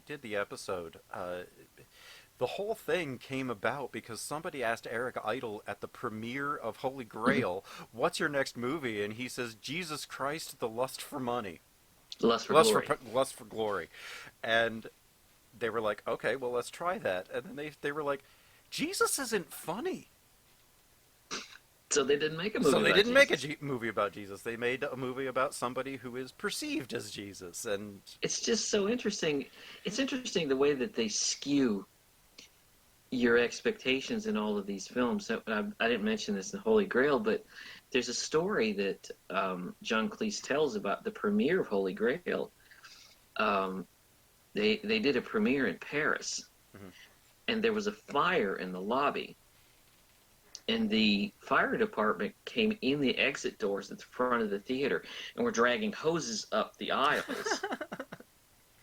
did the episode, the whole thing came about because somebody asked Eric Idle at the premiere of Holy Grail, "What's your next movie?" And he says, "Jesus Christ, the Lust for Money." Lust for glory. And they were like, okay, well, let's try that. And then they were like, Jesus isn't funny. So they didn't make a movie about Jesus. So they didn't make a movie about Jesus. They made a movie about somebody who is perceived as Jesus. And it's just so interesting. It's interesting the way that they skew your expectations in all of these films. I didn't mention this in Holy Grail, but there's a story that John Cleese tells about the premiere of Holy Grail. They did a premiere in Paris, and there was a fire in the lobby. And the fire department came in the exit doors at the front of the theater and were dragging hoses up the aisles.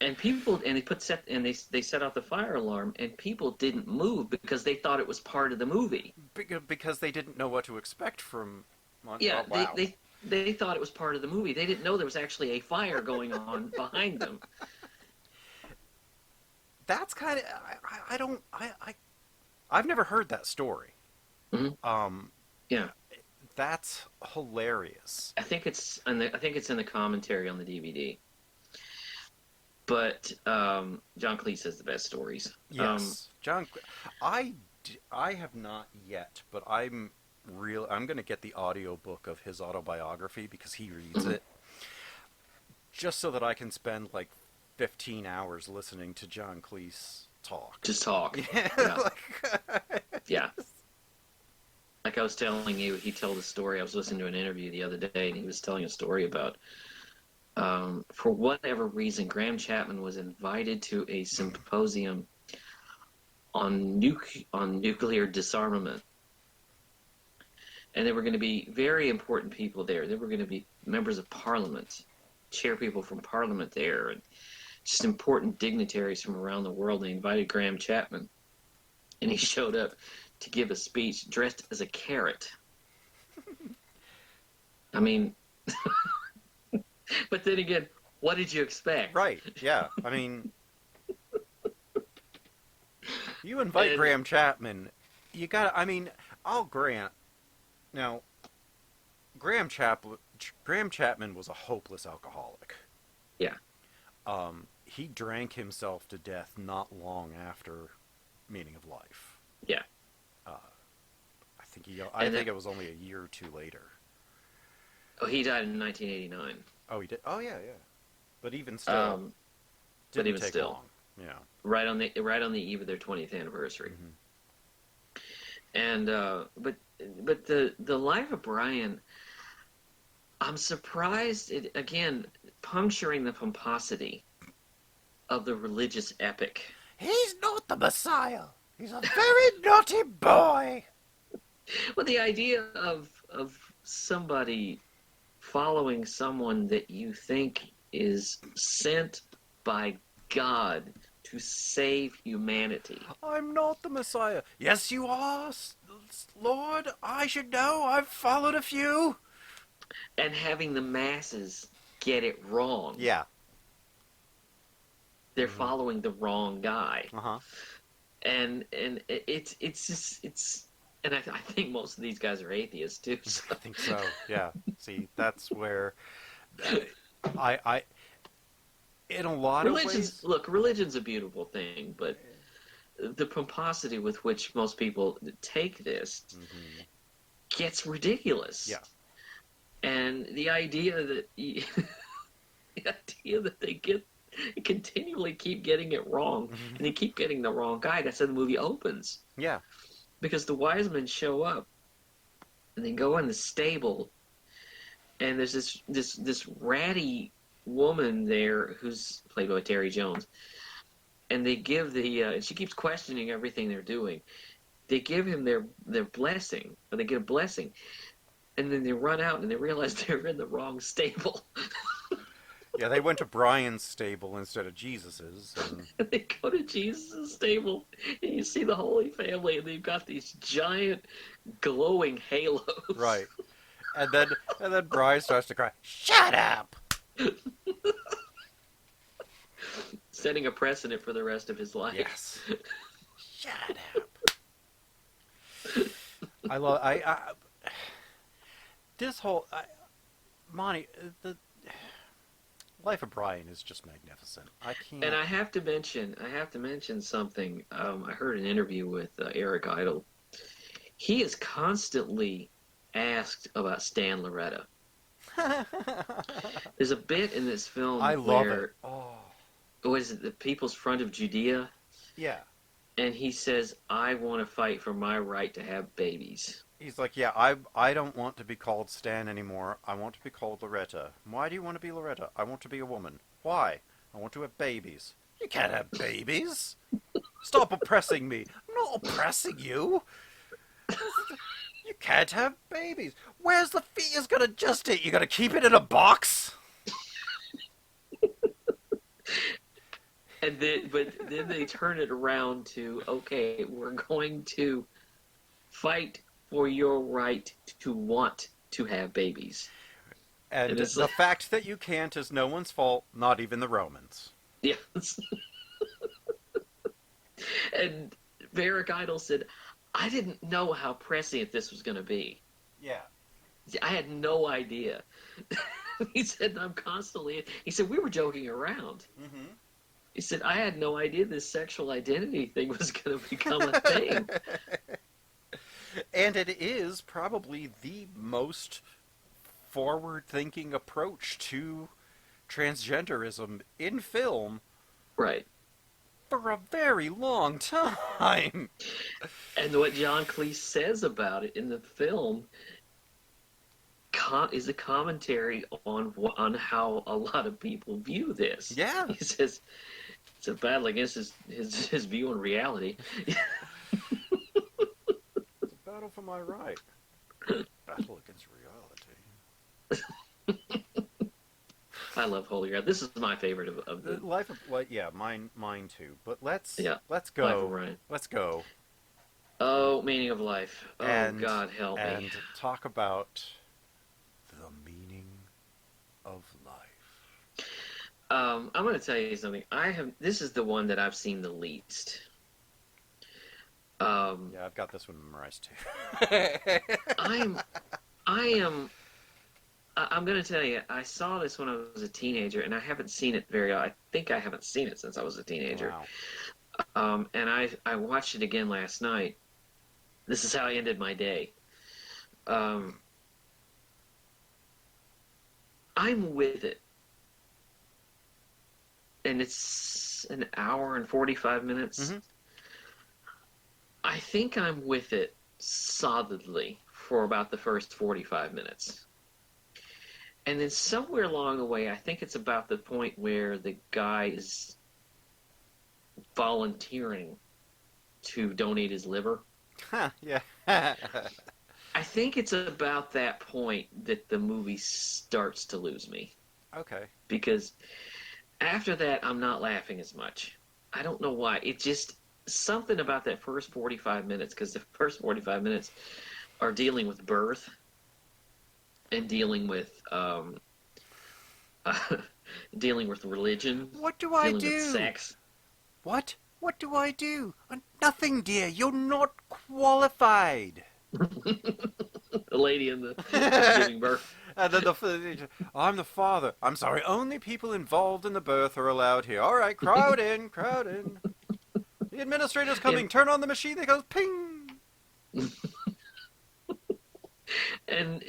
And they set off the fire alarm, and people didn't move because they thought it was part of the movie. Because they didn't know what to expect from. Yeah, oh, wow. they thought it was part of the movie. They didn't know there was actually a fire going on behind them. That's kind of I've never heard that story. Mm-hmm. Yeah, that's hilarious. I think it's in the commentary on the DVD. But John Cleese has the best stories. Yes, I have not yet, but I'm going to get the audiobook of his autobiography because he reads it, just so that I can spend like 15 hours listening to John Cleese talk. Just talk. Yeah. Yeah. I like I was telling you, he told a story. I was listening to an interview the other day, and he was telling a story about, for whatever reason, Graham Chapman was invited to a symposium on nuclear disarmament, and there were going to be very important people there. There were going to be members of Parliament, chair people from Parliament there, and just important dignitaries from around the world. They invited Graham Chapman, and he showed up to give a speech dressed as a carrot. I mean, but then again, what did you expect? Right, yeah. I mean, you invite Graham Chapman, you gotta, I mean, I'll grant. Now, Graham Chapman was a hopeless alcoholic. Yeah. He drank himself to death not long after Meaning of Life. Yeah. I think it was only a year or two later. Oh, he died in 1989. Oh, he did? Oh, yeah. But even still, didn't take long. Yeah. Right on the eve of their 20th anniversary. Mm-hmm. And but the Life of Brian, I'm surprised it again puncturing the pomposity of the religious epic. He's not the Messiah. He's a very naughty boy. Well, the idea of somebody following someone that you think is sent by God to save humanity. I'm not the Messiah. Yes, you are, Lord. I should know. I've followed a few. And having the masses get it wrong. Yeah. They're following the wrong guy. Uh-huh. And it's and I think most of these guys are atheists too. So. I think so. Yeah. See, that's where I in a lot of ways. Look, religion's a beautiful thing, but the pomposity with which most people take this gets ridiculous. Yeah. And the idea that they continually keep getting it wrong, and they keep getting the wrong guy. That's how the movie opens. Yeah. Because the wise men show up, and they go in the stable, and there's this ratty woman there who's played by Terry Jones, and they give and she keeps questioning everything they're doing. They give him their blessing, or they get a blessing, and then they run out and they realize they're in the wrong stable. Yeah, they went to Brian's stable instead of Jesus's. And they go to Jesus' stable, and you see the Holy Family, and they've got these giant glowing halos. Right. And then Brian starts to cry, "Shut up!" Setting a precedent for the rest of his life. Yes. Shut up. This whole Monty, the Life of Brian is just magnificent. I can't. And I have to mention something. I heard an interview with Eric Idle. He is constantly asked about Stan Loretta. There's a bit in this film I love where, it. Oh. Was it the People's Front of Judea? Yeah. And he says, "I want to fight for my right to have babies." He's like, yeah, I don't want to be called Stan anymore. I want to be called Loretta. Why do you want to be Loretta? I want to be a woman. Why? I want to have babies. You can't have babies. Stop oppressing me. I'm not oppressing you. You can't have babies. Where's the fetus gonna gestate? You gonna keep it in a box? But then they turn it around to, okay, we're going to fight for your right to want to have babies. And the fact that you can't is no one's fault, not even the Romans. Yes. And Eric Idle said, "I didn't know how prescient this was going to be. Yeah. I had no idea." He said, he said, "We were joking around." Mm-hmm. He said, "I had no idea this sexual identity thing was going to become a thing." And it is probably the most forward-thinking approach to transgenderism in film. Right. for a very long time. And what John Cleese says about it in the film is a commentary on how a lot of people view this. Yeah. He says it's a battle against his view on reality. It's a battle for my right. Battle against reality. I love Holy Grail. This is my favorite of the Life of yeah, mine too. But let's Yeah. go. Life of Brian. Let's go. Oh, meaning of life. Oh, and, God help me. And talk about the meaning of life. I'm going to tell you something. This is the one that I've seen the least. Yeah, I've got this one memorized too. I'm going to tell you, I saw this when I was a teenager, and I haven't seen it I think I haven't seen it since I was a teenager. Wow. And I watched it again last night. This is how I ended my day. I'm with it. And it's an hour and 45 minutes. Mm-hmm. I think I'm with it solidly for about the first 45 minutes. And then somewhere along the way, I think it's about the point where the guy is volunteering to donate his liver. Huh, yeah. I think it's about that point that the movie starts to lose me. Okay. Because after that, I'm not laughing as much. I don't know why. It just, something about that first 45 minutes, because the first 45 minutes are dealing with birth and dealing with dealing with religion. What do I dealing do? With sex. What? What do I do? Nothing, dear. You're not qualified. The lady in the giving birth. And then I'm the father. I'm sorry, only people involved in the birth are allowed here. All right, crowd in, crowd in. The administrator's coming. Turn on the machine. It goes ping. And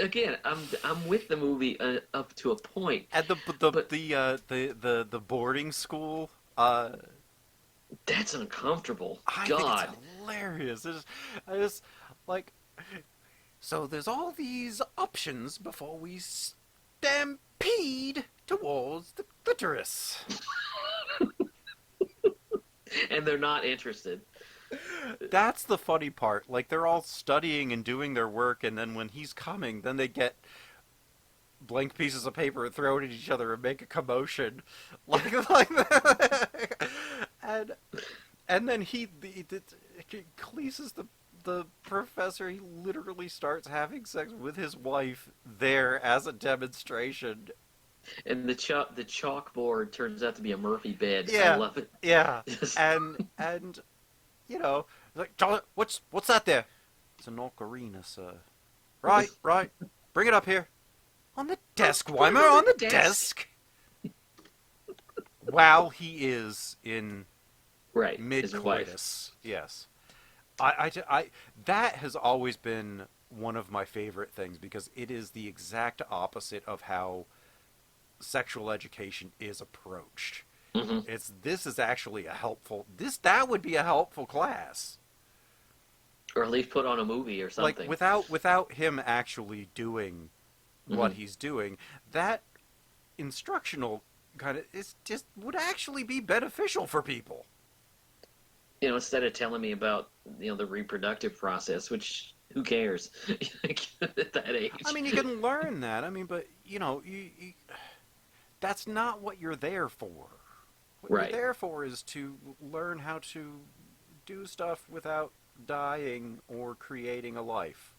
again, I'm with the movie up to a point. And the boarding school. That's uncomfortable. I God, think it's hilarious. I just like. So there's all these options before we stampede towards the clitoris. And they're not interested. That's the funny part. Like, they're all studying and doing their work, and then when he's coming, then they get blank pieces of paper and throw it at each other and make a commotion. Like that. And then Cleese is the professor. He literally starts having sex with his wife there as a demonstration. And the chalkboard turns out to be a Murphy bed. Yeah, I love it. Yeah, and you know, like, what's that there? It's an ocarina, sir. Right. Bring it up here. On the desk, Weimer, on the desk. While he is in mid-coitus. Yes. I that has always been one of my favorite things because it is the exact opposite of how sexual education is approached. Mm-hmm. This is actually that would be a helpful class. Or at least put on a movie or something. Like without him actually doing what he's doing, that instructional kind of would actually be beneficial for people. You know, instead of telling me about, the reproductive process, which who cares at that age? I mean, you can learn that. I mean, but you that's not what you're there for. What you're there for is to learn how to do stuff without dying or creating a life.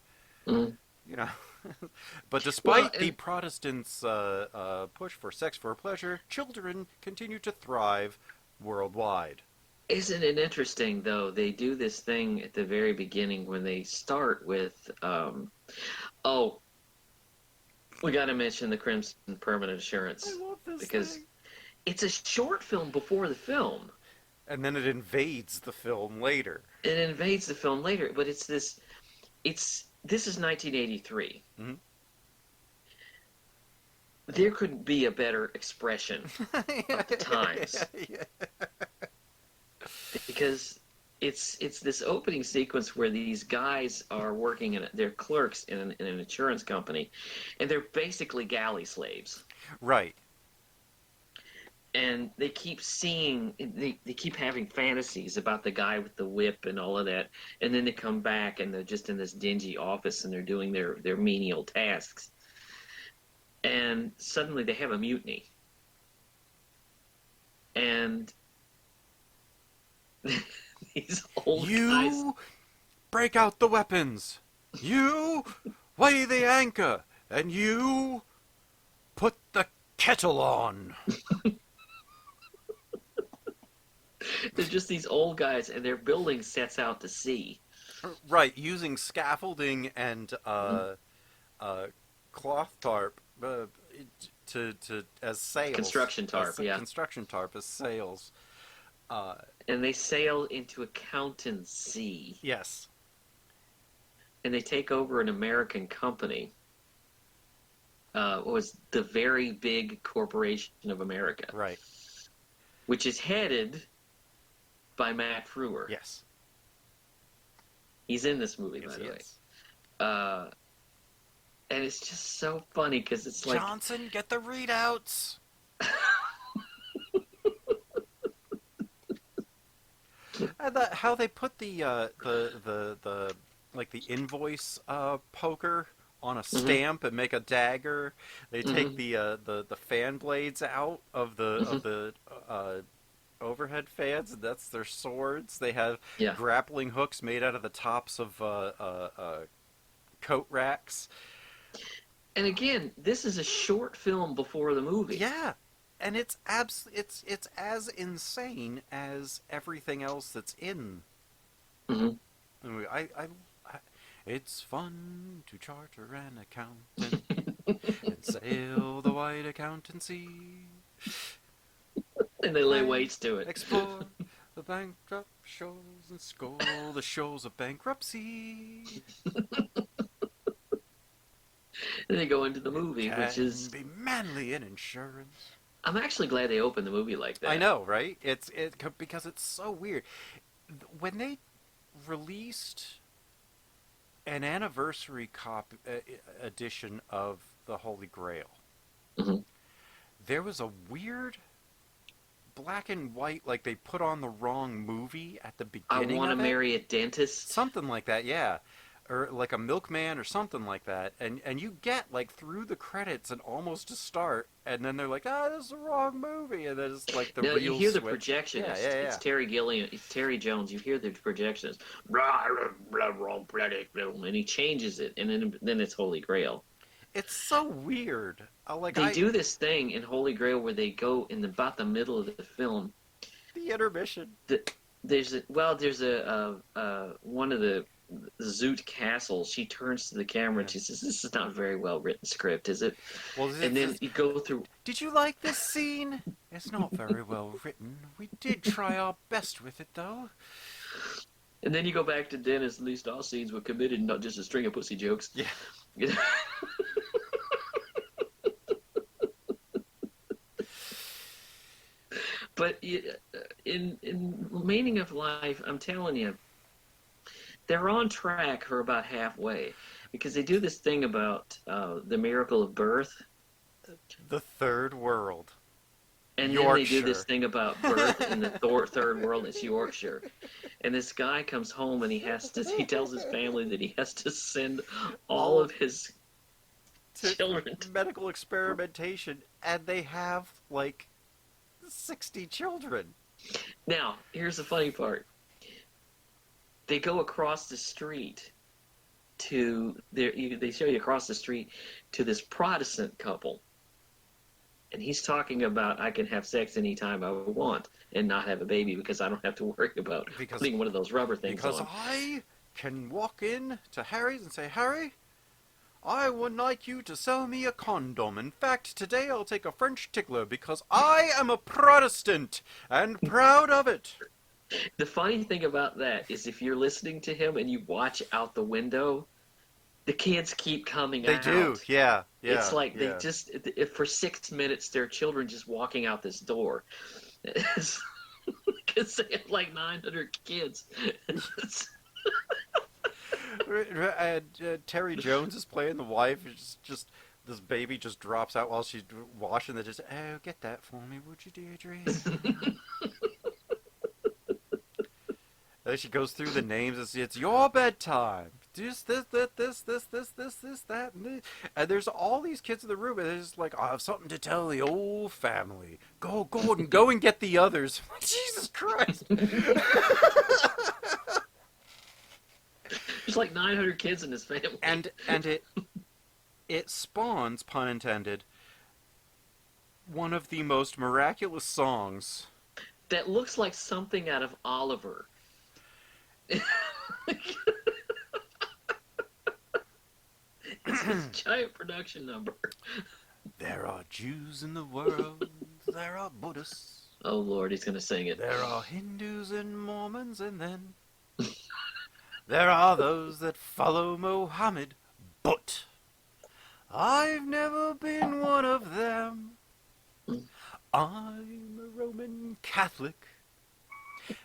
Mm-hmm. But despite the Protestants' push for sex for pleasure, children continue to thrive worldwide. Isn't it interesting, though? They do this thing at the very beginning when they start with, we got to mention the Crimson Permanent Assurance. I love this because thing. It's a short film before the film. And then it invades the film later. But this is 1983. Mm-hmm. There couldn't be a better expression of the times. Yeah. because it's this opening sequence where these guys are working they're clerks in an insurance company, and they're basically galley slaves. Right. And they keep seeing they keep having fantasies about the guy with the whip and all of that, and then they come back and they're just in this dingy office and they're doing their menial tasks, and suddenly they have a mutiny, and these old guys. You break out the weapons. You weigh the anchor. And you put the kettle on. They're just these old guys, and their building sets out to sea. Right, using scaffolding and cloth tarp to as sails. Construction tarp, yeah. Construction tarp as sails. And they sail into Accountant Sea. Yes. And they take over an American company. Was the Very Big Corporation of America. Right. Which is headed by Matt Frewer. Yes. He's in this movie, by the way. And it's just so funny because it's like... Johnson, get the readouts! How they put the like the invoice poker on a stamp and make a dagger. They take the fan blades out of the overhead fans, and that's their swords. They have grappling hooks made out of the tops of coat racks. And again, this is a short film before the movie. Yeah. And it's as insane as everything else that's in. It's fun to charter an accountant and sail the white accountancy. And they lay weights to it. Explore the bankrupt shores and score the shores of bankruptcy. And they go into the movie, which is... be manly in insurance. I'm actually glad they opened the movie like that. I know, right? Because it's so weird. When they released an anniversary edition of the Holy Grail, there was a weird black and white, like they put on the wrong movie at the beginning. I Want to Marry a Dentist. Something like that, yeah. Or like a milkman or something like that, and you get like through the credits and almost to start, and then they're like, this is the wrong movie, and then it's like the real you hear switch. The projectionist. Yeah. It's Terry Gilliam, it's Terry Jones. You hear the projectionist, and he changes it, and then it's Holy Grail. It's so weird. They do this thing in Holy Grail where they go in about the middle of the film. The intermission. There's one of the Zoot Castle. She turns to the camera and she says, "This is not a very well written script, is it?" And then you go through. Did you like this scene? It's not very well written. We did try our best with it, though. And then you go back to Dennis. At least all scenes were committed, not just a string of pussy jokes. Yeah. But in Meaning of Life, I'm telling you, they're on track for about halfway, because they do this thing about the miracle of birth. The third world. And Yorkshire. then they do this thing about birth in the third world. It's Yorkshire. And this guy comes home and he tells his family that he has to send all of his children to medical experimentation, and they have like 60 children. Now, here's the funny part. They go across the street they show you across the street to this Protestant couple. And he's talking about, I can have sex anytime I want and not have a baby because I don't have to worry about putting one of those rubber things on. Because I can walk in to Harry's and say, "Harry, I would like you to sell me a condom. In fact, today I'll take a French tickler because I am a Protestant and proud of it." The funny thing about that is if you're listening to him and you watch out the window, the kids keep coming out. They do, yeah. It's like they just, for 6 minutes, their children just walking out this door. because they had like 900 kids. Terry Jones is playing the wife. It's just this baby just drops out while she's washing the dishes. Oh, get that for me, would you, Deirdre? Then she goes through the names and it's your bedtime. This, that, and this. And there's all these kids in the room, and it's just like, I have something to tell the old family. Go, Gordon, go and get the others. Jesus Christ. There's like 900 kids in this family. And it spawns, pun intended, one of the most miraculous songs. That looks like something out of Oliver. It's this giant production number. There are Jews in the world, there are Buddhists. Oh Lord, he's gonna sing it. There are Hindus and Mormons, and then there are those that follow Mohammed, but I've never been one of them. I'm a Roman Catholic,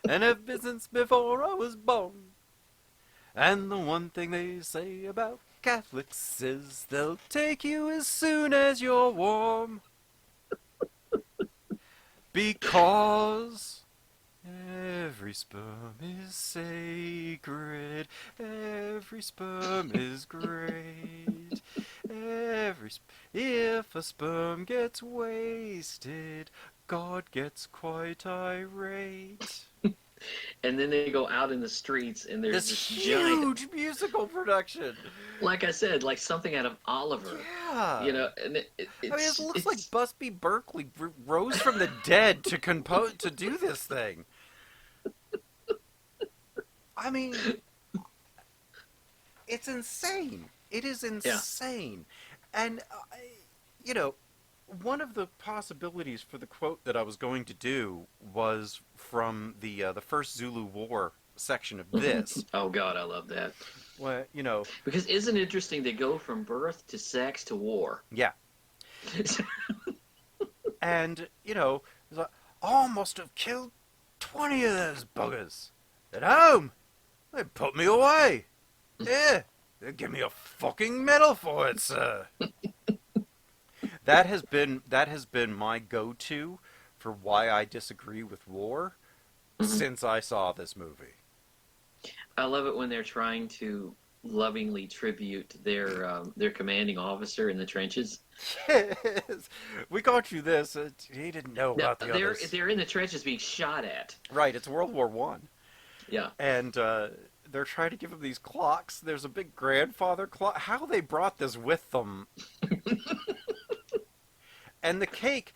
and have been since before I was born. And the one thing they say about Catholics is they'll take you as soon as you're warm. Because every sperm is sacred, every sperm is great, if a sperm gets wasted, God gets quite irate. And then they go out in the streets, and there's This this huge giant, musical production. like I said, like something out of Oliver. Yeah. You know, and I mean, it looks like Busby Berkeley rose from the dead to do this thing. I mean, it's insane. It is insane. And, you know, one of the possibilities for the quote that I was going to do was from the first Zulu War section of this. Oh God, I love that. Well, you know, Because isn't it interesting? They go from birth to sex to war. yeah. And, you know, it's like, I must have killed 20 of those buggers. At home, they put me away. Yeah, they give me a fucking medal for it, sir. That has been my go-to for why I disagree with war since I saw this movie. I love it when they're trying to lovingly tribute their commanding officer in the trenches. Yes, we got you this. He didn't know about the others. They're in the trenches being shot at. Right, it's World War One. Yeah. And they're trying to give him these clocks. There's a big grandfather clock. How they brought this with them. And the cake,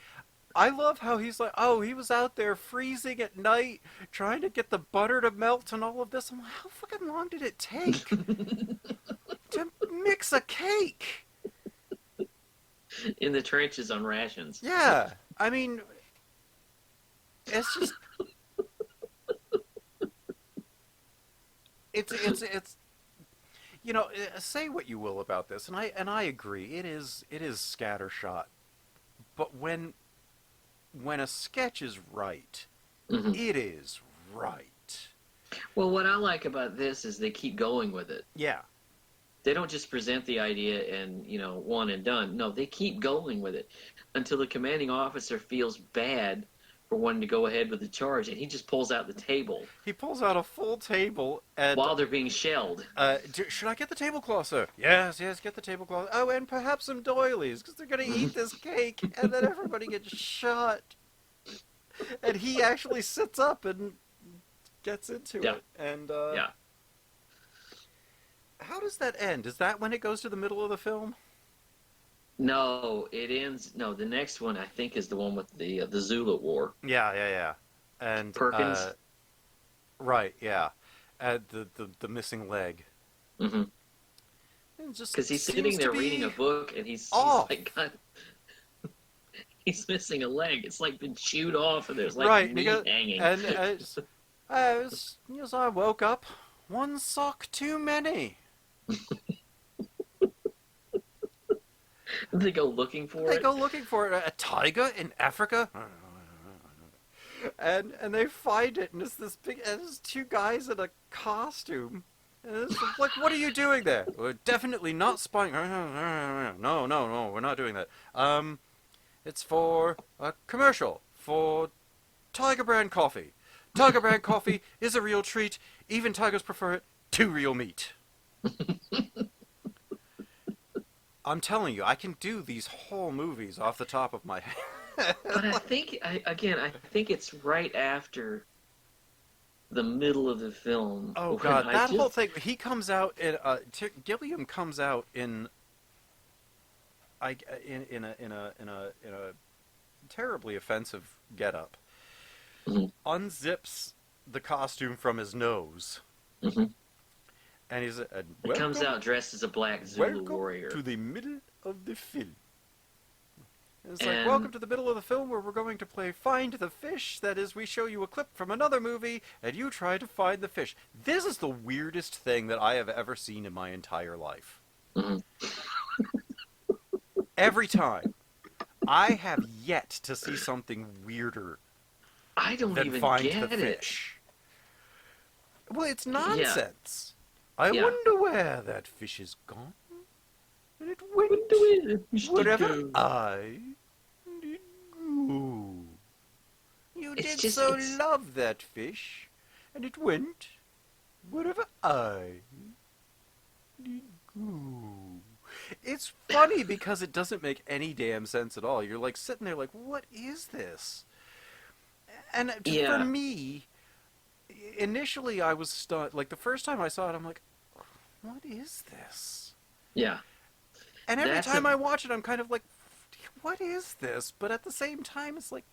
I love how he's like, oh, he was out there freezing at night, trying to get the butter to melt and all of this. I'm like, how fucking long did it take to mix a cake? In the trenches on rations. Yeah, I mean, it's just, it's, you know, say what you will about this, and I agree, it is scattershot. But when a sketch is right, it is right. Well, what I like about this is they keep going with it. Yeah. They don't just present the idea and, you know, one and done. No, they keep going with it until the commanding officer feels bad for wanting to go ahead with the charge, and he just pulls out the table. He pulls out a full table and while they're being shelled. Should I get the tablecloth, sir? Yes, get the tablecloth. Oh, and perhaps some doilies, because they're going to eat this cake, and then everybody gets shot. And he actually sits up and gets into it. And yeah. How does that end? Is that when it goes to the middle of the film? No, it ends. No, the next one I think is the one with the Zulu War. Yeah. And Perkins. Right, yeah. The missing leg. Mm-hmm. Because he's sitting there reading a book, and he's like, God, he's missing a leg. It's like been chewed off, and there's like meat hanging. And as I woke up, one sock too many. They go looking for it. They go looking for it. A tiger in Africa? and they find it, and it's this big, and it's two guys in a costume. And it's like, what are you doing there? We're definitely not spying. No, no, no, we're not doing that. It's for a commercial for Tiger Brand coffee. Tiger Brand coffee is a real treat. Even tigers prefer it to real meat. I'm telling you, I can do these whole movies off the top of my head. But I think, I think it's right after the middle of the film. Oh when God, I that just- whole thing. He comes out in Gilliam comes out in a terribly offensive getup. Mhm. Unzips the costume from his nose, Mhm. and he's He comes out dressed as a black Zulu welcome warrior. to the middle of the film. It's like, And- welcome to the middle of the film where we're going to play Find the Fish. That is, we show you a clip from another movie, and you try to find the fish. This is the weirdest thing that I have ever seen in my entire life. Mhm. Every time. I have yet to see something weirder I don't than even Find get the it. Fish. Well, it's nonsense. I Yeah. wonder where that fish is gone. And it went What do we- wherever Mr. I did go. You It's did just- so it's- love that fish, and it went wherever I did go. It's funny because it doesn't make any damn sense at all. You're like sitting there like, what is this? And Yeah. for me, initially I was stunned. Like the first time I saw it, I'm like, what is this? Yeah. And every That's time a- I watch it, I'm kind of like, what is this? But at the same time, it's like,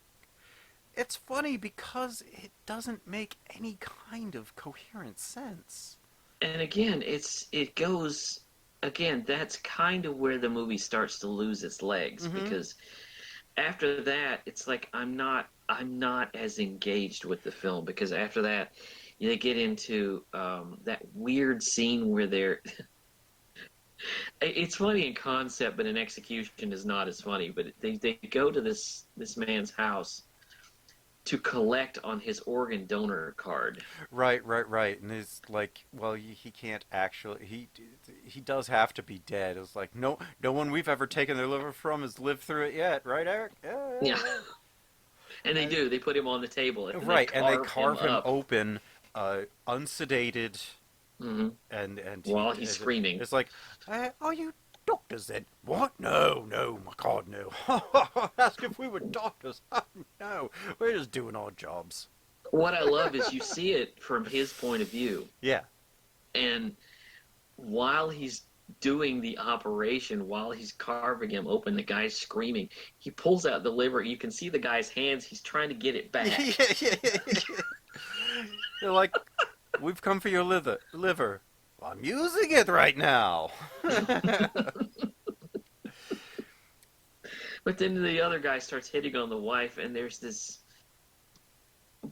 it's funny because it doesn't make any kind of coherent sense. And again, it goes again. That's kind of where the movie starts to lose its legs Mhm. because after that, it's like I'm not as engaged with the film because after that, they get into that weird scene where they're. It's funny in concept, but in execution is not as funny. But they go to this man's house to collect on his organ donor card. Right. And it's like, well, he can't actually. He does have to be dead. It's like no one we've ever taken their liver from has lived through it yet, right, Eric? Yeah. And they do. They put him on the table. And Right, and they carve carve him up. open, unsedated, Mhm. and While he's screaming. It's like, are you doctors then? What? No, my God, no. Ask if we were doctors. No, we're just doing our jobs. What I love is you see it from his point of view. Yeah. And while he's doing the operation, while he's carving him open, the guy's screaming. He pulls out the liver. You can see the guy's hands. He's trying to get it back. They're like, we've come for your liver. Well, I'm using it right now. But then the other guy starts hitting on the wife, and there's this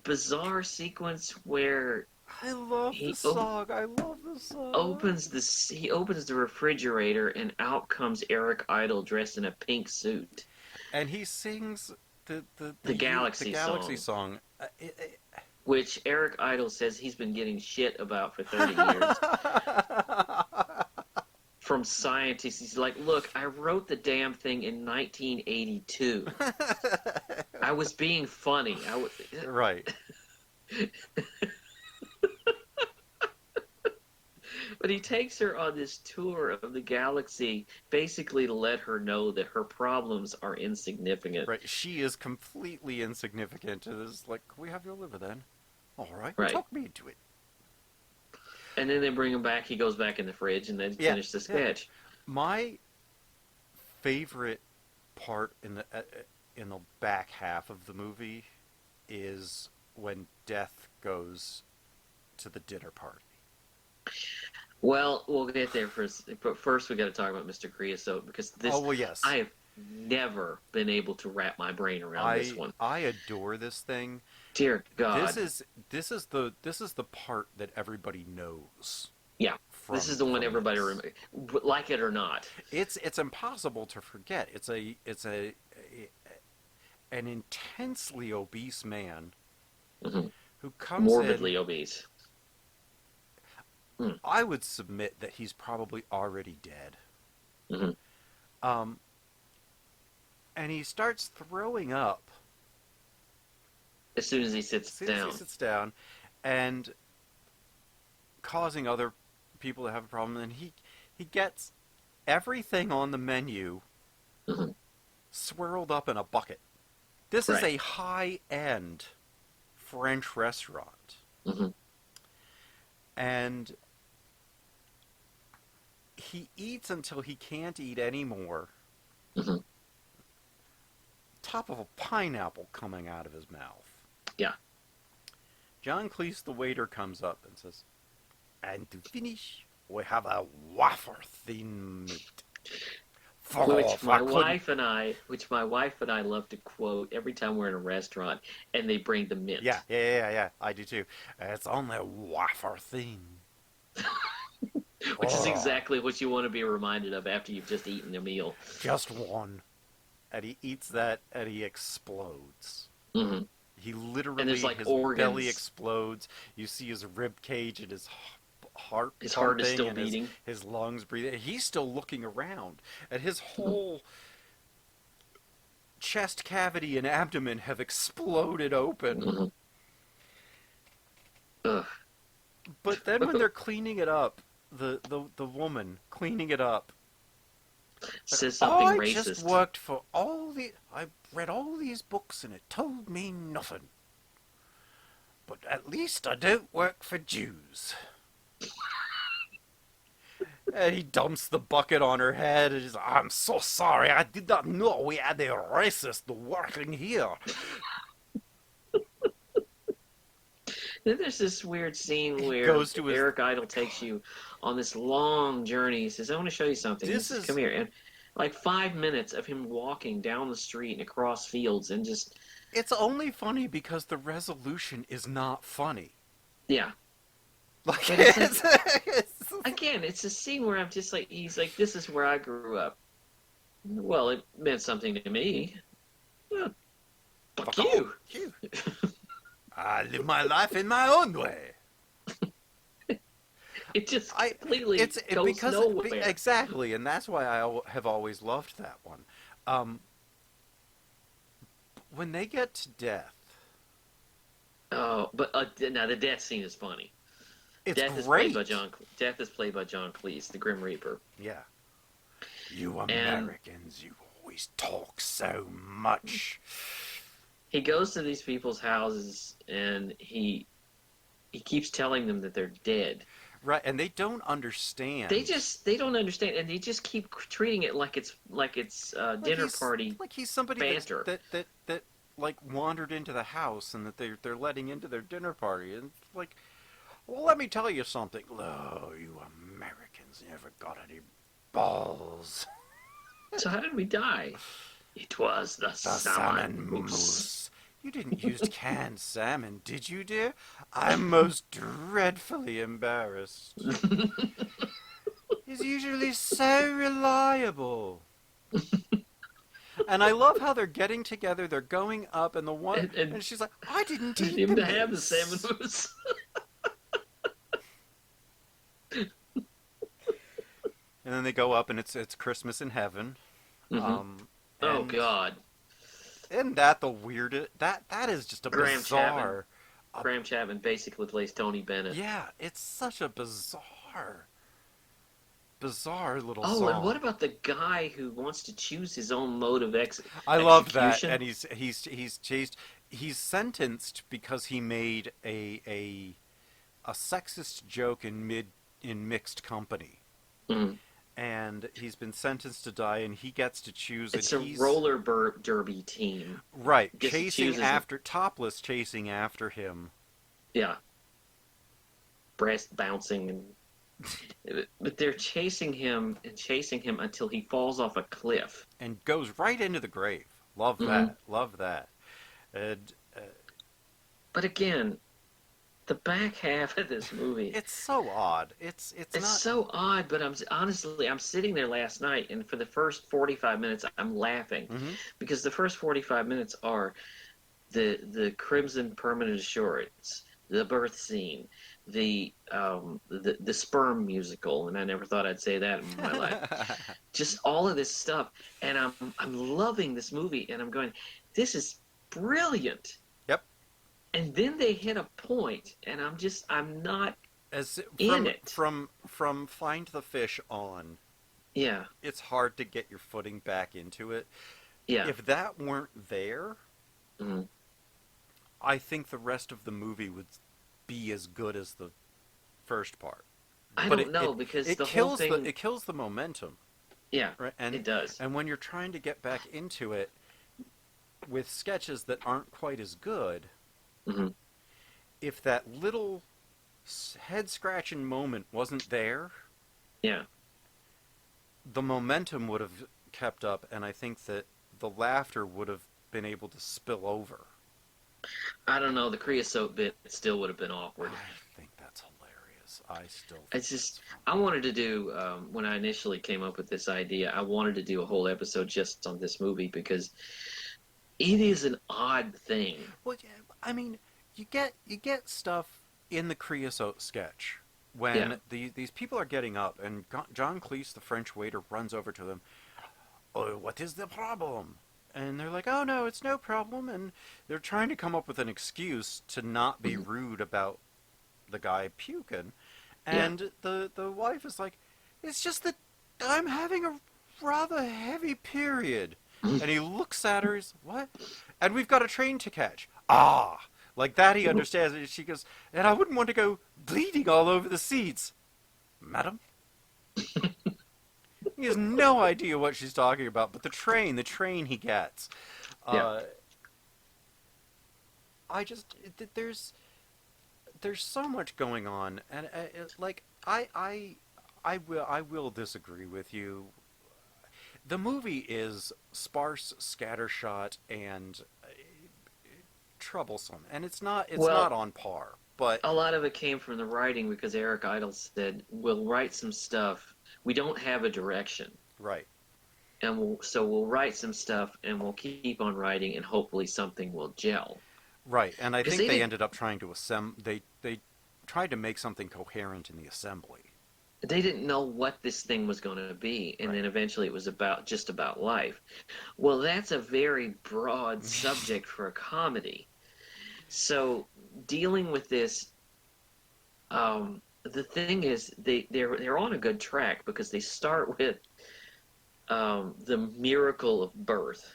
bizarre sequence where I love He the song. I love the song. he opens the refrigerator, and out comes Eric Idle dressed in a pink suit. And he sings the Galaxy song. Which Eric Idle says he's been getting shit about for 30 years. From scientists. He's like, look, I wrote the damn thing in 1982. I was being funny. Right. But he takes her on this tour of the galaxy basically to let her know that her problems are insignificant. Right. She is completely insignificant. It is like, can we have your liver then? All right. Right. Talk me into it. And then they bring him back. He goes back in the fridge and then finish the sketch. My favorite part in the back half of the movie is when Death goes to the dinner party. Well, we'll get there first. But first, we got to talk about Mr. Creosote because this. Oh well, yes. I have never been able to wrap my brain around this one. I adore this thing. Dear God, This is the part that everybody knows. Yeah, this is the one everybody remembers, like it or not. It's impossible to forget. It's an intensely obese man Mhm. who comes in. Morbidly obese. Mm. I would submit that he's probably already dead. Hmm. Um, and he starts throwing up As soon as he as sits soon as he down. sits down, and causing other people to have a problem. And he gets everything on the menu Hmm. swirled up in a bucket. This is Right. a high-end French restaurant. Hmm. And he eats until he can't eat anymore. Hmm. Top of a pineapple coming out of his mouth. Yeah. John Cleese, the waiter, comes up and says, "And to finish, we have a wafer-thin meat." Which my wife and I love to quote every time we're in a restaurant and they bring the mint. Yeah. I do too. It's only wafer-thin. Which is Oh, exactly what you want to be reminded of after you've just eaten a meal. just one. And he eats that and he explodes. Hmm. He And literally, there's like his organs. belly explodes. You see his rib cage and his heart His heart is pumping still and beating. his lungs breathing. He's still looking around. And his whole chest cavity and abdomen have exploded open. Hmm. Ugh. But then when they're cleaning it up, the woman cleaning it up, Says something I racist. just worked for I read all these books and it told me nothing. But at least I don't work for Jews. And he dumps the bucket on her head and he's like, "I'm so sorry, I did not know we had a racist working here." Then there's this weird scene He where goes to his- Eric Idle takes you on this long journey. He says, "I want to show you something." This He says, is- "Come here." And like 5 minutes of him walking down the street and across fields and just, It's only funny because the resolution is not funny. yeah. Like, But it's it's- Again, it's a scene where I'm just like, he's like, "This is where I grew up." Well, it meant something to me. Well, fuck you. you. I live my life in my own way. It just completely goes because nowhere. exactly, and that's why I have always loved that one. When they get to death, Oh, but now the death scene is funny. it's Death is great. played by John Cleese, the Grim Reaper. Yeah. You Americans, you always talk so much. He goes to these people's houses and he keeps telling them that they're dead. Right, and they don't understand. They don't understand, and they just keep treating it like it's dinner party. Like he's somebody banter. that like wandered into the house and that they're letting into their dinner party, and like, well, let me tell you something. Oh, you Americans never got any balls. So how did we die? It was the salmon mousse. You didn't use canned salmon, did you, dear? I'm most dreadfully embarrassed. He's usually so reliable. And I love how they're getting together, they're going up, and the one, and she's like, "I didn't eat Him the to have the mousse." salmon mousse. And then they go up, and it's Christmas in heaven. Mm-hmm. Oh and God. Isn't that the weirdest? That is just a Graham bizarre. Graham Chapman basically plays Tony Bennett. Yeah, it's such a bizarre little Oh, song. and what about the guy who wants to choose his own mode of I love that, execution? and he's chased. He's sentenced because he made a sexist joke in mixed company, Mhm. and he's been sentenced to die, and he gets to choose. It's and a he's, roller derby team. right, Gets to chasing choose his- after topless, chasing after him. Yeah. Breast bouncing but they're chasing him until he falls off a cliff. And goes right into the grave. Love that. Love that. And, But again, the back half of this movie, it's so odd. It's not so odd. But I'm sitting there last night, and for the first 45 minutes, I'm laughing Mhm. because the first 45 minutes are the Crimson Permanent Assurance, the birth scene, the sperm musical, and I never thought I'd say that in my life. Just all of this stuff, and I'm loving this movie, and I'm going, this is brilliant. Yep. And then they hit a point, and I'm not As in it. from Find the Fish on, Yeah, it's hard to get your footing back into it. yeah. If that weren't there, Mhm. I think the rest of the movie would be as good as the first part. I But don't know because it the whole kills thing. it kills the momentum, Yeah, right? it does. And when you're trying to get back into it with sketches that aren't quite as good, Hmm. if that little head scratching moment wasn't there, Yeah. the momentum would have kept up, and I think that the laughter would have been able to spill over. I don't know. The creosote bit still would have been awkward. I think that's hilarious. I still think It's just, that's funny. I wanted to do, when I initially came up with this idea, I wanted to do a whole episode just on this movie because it is an odd thing. Well, yeah, I mean, you get stuff in the creosote sketch when Yeah. these people are getting up, and John Cleese, the French waiter, runs over to them. Oh, what is the problem? And they're like, oh no, it's no problem. And they're trying to come up with an excuse to not be Mhm. rude about the guy puking. Yeah. And the wife is like, it's just that I'm having a rather heavy period. Mhm. And he looks at her, he's, what? And we've got a train to catch. Ah! Like that he understands it. She goes, and I wouldn't want to go bleeding all over the seats. Madam? He has no idea what she's talking about, but the train he gets. Yeah. I just, there's so much going on, and like, I will disagree with you. The movie is sparse, scattershot, and troublesome, and it's not Well, on par. But a lot of it came from the writing because Eric Idle said, we'll write some stuff. We don't have a direction. right, And we'll write some stuff and we'll keep on writing and hopefully something will gel. right, and I Because think they ended up trying to they tried to make something coherent in the assembly. they didn't know what this thing was going to be, and Right. then eventually it was just about life. Well, that's a very broad subject for a comedy. So dealing with this, the thing is they're on a good track because they start with the miracle of birth,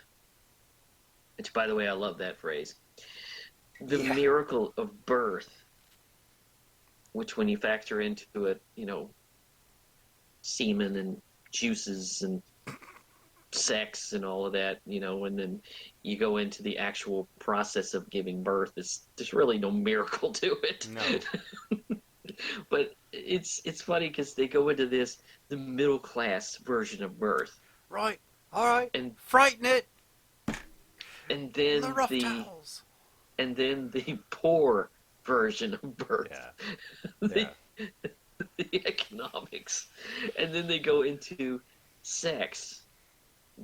which, by the way, I love that phrase. The Yeah. miracle of birth, which when you factor into it, semen and juices and sex and all of that, and then you go into the actual process of giving birth, there's really no miracle to it. No. But it's funny because they go into the middle class version of birth, Right, all right, and frighten it. and then The rough towels. and then the poor version of birth. Yeah. the, Yeah. the economics, and then they go into sex,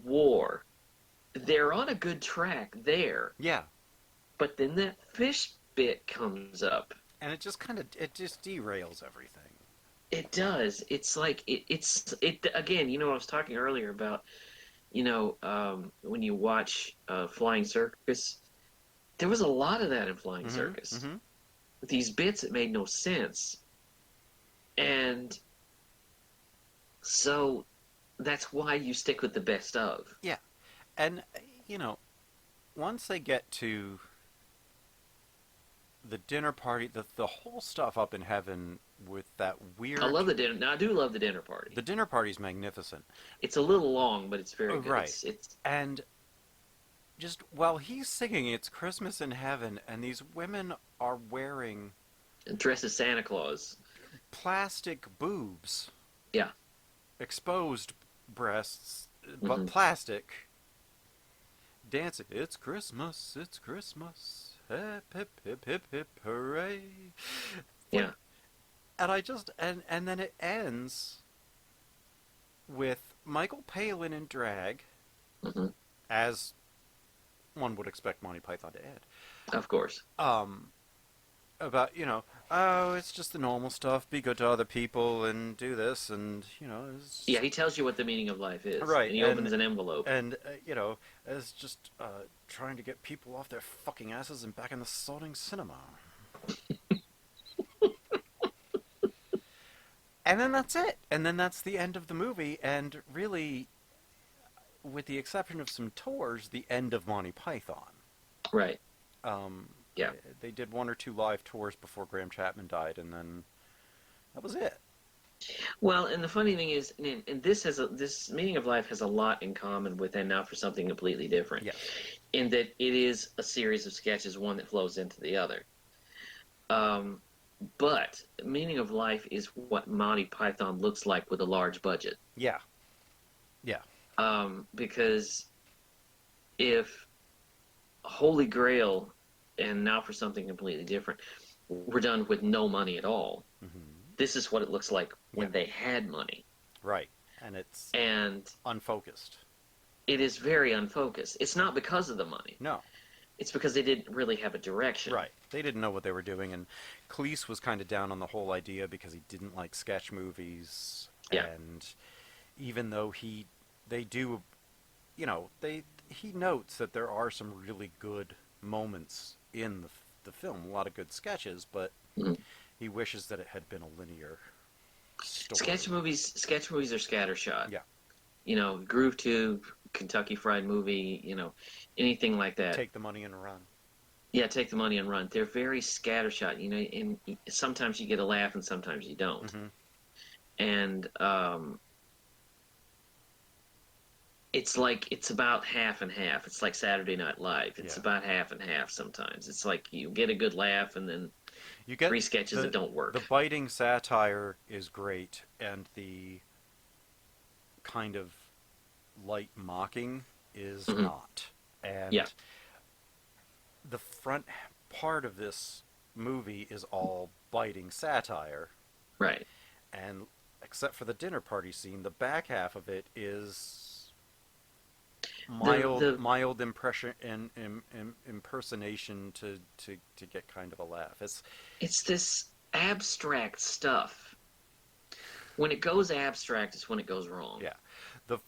war. They're on a good track there, Yeah. but then that fish bit comes up. And it just derails everything. It does. It's like it's again. I was talking earlier about when you watch Flying Circus, there was a lot of that in Flying Circus. Mm-hmm. These bits that made no sense, and so that's why you stick with the best of. Yeah. And, once they get to the dinner party, the whole stuff up in heaven with that weird... I love the dinner. Now I do love the dinner party. The dinner party's magnificent. It's a little long, but it's very good. Right. It's And just while he's singing It's Christmas in Heaven, and these women are wearing dressed as Santa Claus. plastic boobs. Yeah. Exposed breasts, but Mhm. plastic. Dancing, it's Christmas, hip, hip, hip, hip, hip, hooray. Yeah. And I just, and then it ends with Michael Palin in drag, Hmm. as one would expect Monty Python to end. Of course. About, oh, it's just the normal stuff. Be good to other people and do this, and Yeah, he tells you what the meaning of life is, right. and he opens an envelope. And it's just trying to get people off their fucking asses and back in the sodding cinema. And then that's it. And then that's the end of the movie. And really, with the exception of some tours, the end of Monty Python. Right. Um, Yeah. They did one or two live tours before Graham Chapman died, and then that was it. Well, and the funny thing is, and this meaning of life has a lot in common with And Now for Something Completely Different. Yes. In that it is a series of sketches, one that flows into the other. But meaning of life is what Monty Python looks like with a large budget. Yeah. Yeah. Because if Holy Grail and Now for Something Completely Different were done with no money at all, Mm-hmm. this is what it looks like when they had money. Right. And it's unfocused. It is very unfocused. It's not because of the money. No. It's because they didn't really have a direction. Right. They didn't know what they were doing, and Cleese was kind of down on the whole idea because he didn't like sketch movies. Yeah. And even though they do, he notes that there are some really good moments in the film, a lot of good sketches, but he wishes that it had been a linear story. Sketch movies are scattershot. Yeah. Groove Tube, Kentucky Fried Movie, anything like that. Take the money and run. Yeah, take the money and run. They're very scattershot, and sometimes you get a laugh and sometimes you don't. Mm-hmm. And it's about half and half. It's like Saturday Night Live. It's about half and half sometimes. It's like you get a good laugh and then you get three sketches that don't work. The biting satire is great, and the kind of light mocking is not. And the front part of this movie is all biting satire. Right. And except for the dinner party scene, the back half of it is mild impression and impersonation to get kind of a laugh. It's this abstract stuff. When it goes abstract is when it goes wrong. Yeah.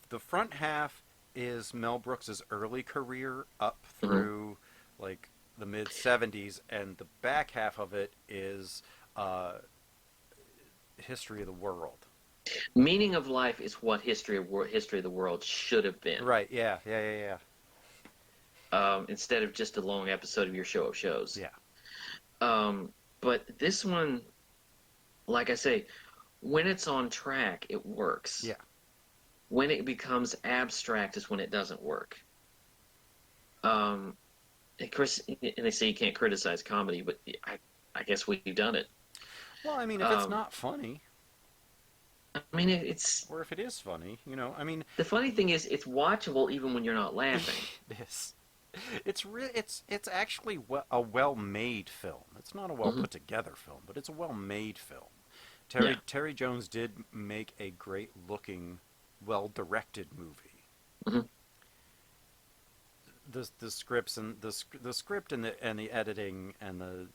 The front half is Mel Brooks's early career up through like the mid 70s, and the back half of it is history of the world. Meaning of life is what history of the world should have been. Right. Yeah. Instead of just a long episode of your show of shows. Yeah. But this one, like I say, when it's on track, it works. Yeah. When it becomes abstract is when it doesn't work. Of course, and they say you can't criticize comedy, but I guess we've done it. Well, I mean, if it's not funny. I mean, it's... Or if it is funny, I mean... The funny thing is, it's watchable even when you're not laughing. Yes. It's actually a well-made film. It's not a well-put-together film, but it's a well-made film. Terry Jones did make a great-looking, well-directed movie. The scripts and the script and the editing and the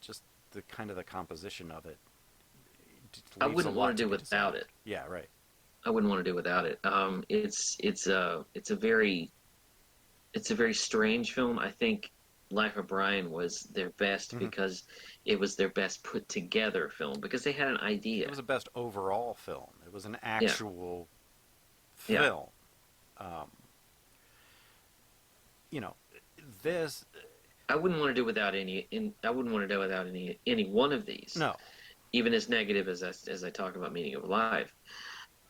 kind of the composition of it. I wouldn't want to do without it. Yeah, right. I wouldn't want to do without it. It's a very strange film. I think Life of Brian was their best because it was their best put together film because they had an idea. It was the best overall film. It was an actual film. This I wouldn't want to do without any. I wouldn't want to do without any one of these. No. Even as negative as I talk about meaning of life.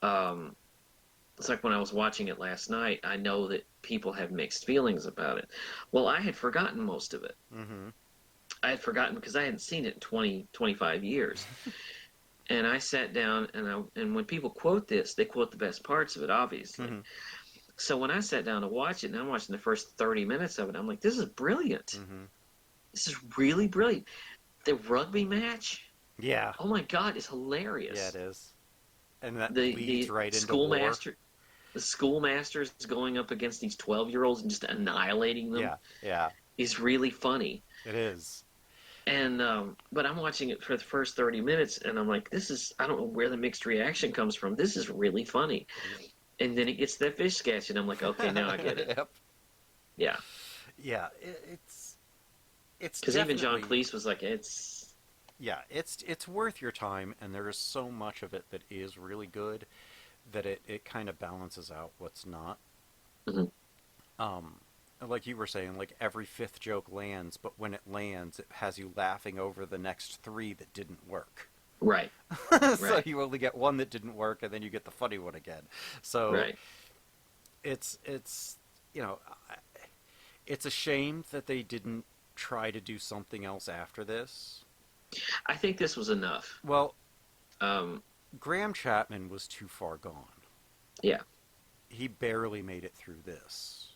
It's like when I was watching it last night, I know that people have mixed feelings about it. Well, I had forgotten most of it. I had forgotten because I hadn't seen it in 20, 25 years. And I sat down, and when people quote this, they quote the best parts of it, obviously. So when I sat down to watch it, and I'm watching the first 30 minutes of it, I'm like, this is brilliant. This is really brilliant. The rugby match... Yeah. Oh my God, it's hilarious. Yeah, it is. And that leads right into war. The schoolmaster is going up against these 12-year-olds and just annihilating them. Yeah. is really funny. It is. And but I'm watching it for the first 30 minutes, and I'm like, this is, I don't know where the mixed reaction comes from. This is really funny. And then it gets that fish sketch, and I'm like, okay, now I get it. Yep. Yeah. Yeah, it's Because even John definitely, Cleese was like, it's. yeah, it's worth your time, and there is so much of it that is really good that it kind of balances out what's not. Mhm. Um, like you were saying, like every fifth joke lands, but when it lands, it has you laughing over the next three that didn't work. Right. So Right. you only get one that didn't work, and then you get the funny one again. So Right. it's you know, it's a shame that they didn't try to do something else after this. I think this was enough. Well, Um, Graham Chapman was too far gone. yeah. He barely made it through this.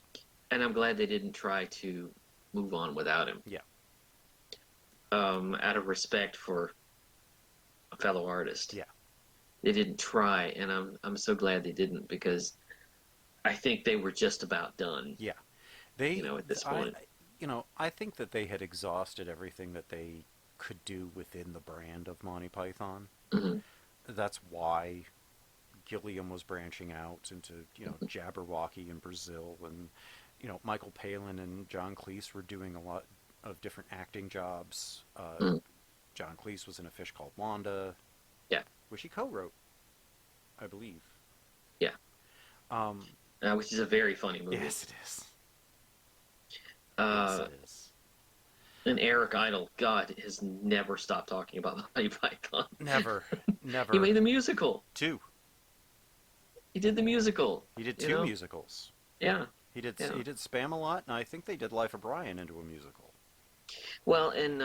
And I'm glad they didn't try to move on without him. Yeah. Out of respect for a fellow artist. Yeah. They didn't try, and I'm so glad they didn't, because I think they were just about done. Yeah. They, At this point. I think that they had exhausted everything that they could do within the brand of Monty Python. Hmm. That's why Gilliam was branching out into, Jabberwocky in Brazil, and, Michael Palin and John Cleese were doing a lot of different acting jobs. Mm. John Cleese was in A Fish Called Wanda, Yeah. which he co-wrote, I believe. Yeah. Um, Which is a very funny movie. yes, it is. Uh, Yes, it is. and Eric Idle, God, has never stopped talking about Monty Python. Never, never. He made the musical. Two. He did the musical. He did you two know? musicals. Yeah. He did Yeah. he did Spam-A-Lot, and I think they did Life of Brian into a musical. Well, and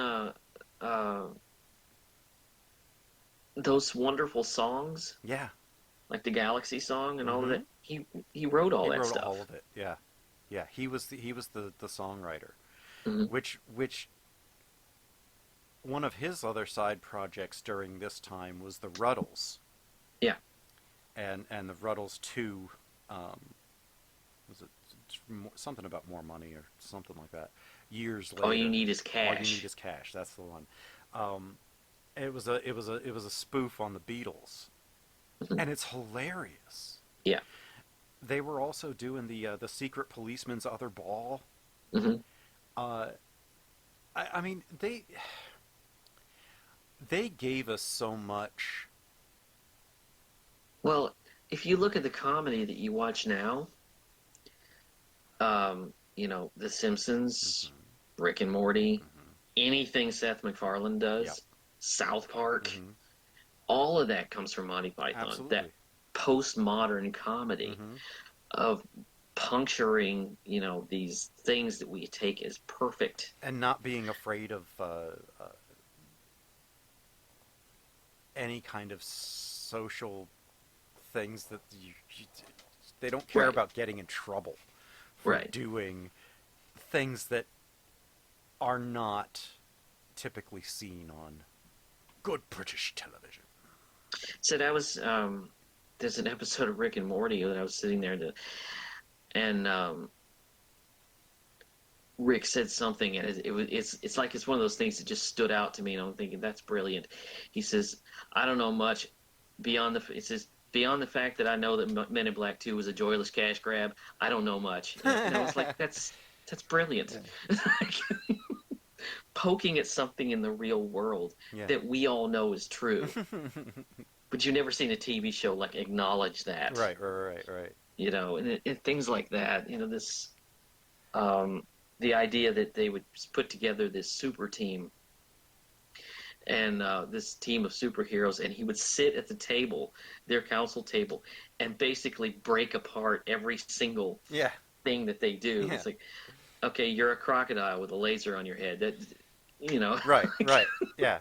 those wonderful songs, Yeah, like the Galaxy song and all of Mhm. that, he wrote all he that wrote stuff. all of it. Yeah, yeah. He was the songwriter, Mhm. which one of his other side projects during this time was the Ruddles. Yeah. And the Ruddles 2, was it something about more money or something like that? Years later. All you need is All you cash. need is cash. That's the one. It was a spoof on the Beatles, Mhm. and it's hilarious. Yeah. They were also doing the Secret Policeman's Other Ball. Hmm. I mean, they gave us so much. Well, if you look at the comedy that you watch now, The Simpsons, Mhm, Rick and Morty, mhm, anything Seth MacFarlane does, Yep. South Park, mhm. all of that comes from Monty Python. That Absolutely. postmodern comedy Hmm. of puncturing, these things that we take as perfect. And not being afraid of any kind of social things that they don't care Right. about getting in trouble for Right. doing things that are not typically seen on good British television. So that was there's an episode of Rick and Morty that I was sitting there and Rick said something, and it's like it's one of those things that just stood out to me, and I'm thinking that's brilliant. He says, "I don't know much beyond the." It says, "Beyond the fact that I know that Men in Black 2 was a joyless cash grab, I don't know much." It's like that's brilliant. Poking at something in the real world Yeah. that we all know is true, but you've never seen a TV show like acknowledge that. Right. And things like that. This. The idea that they would put together this super team and this team of superheroes, and he would sit at the table, their council table, and basically break apart every single Yeah. thing that they do. Yeah. It's like, okay, you're a crocodile with a laser on your head. Right. Yeah.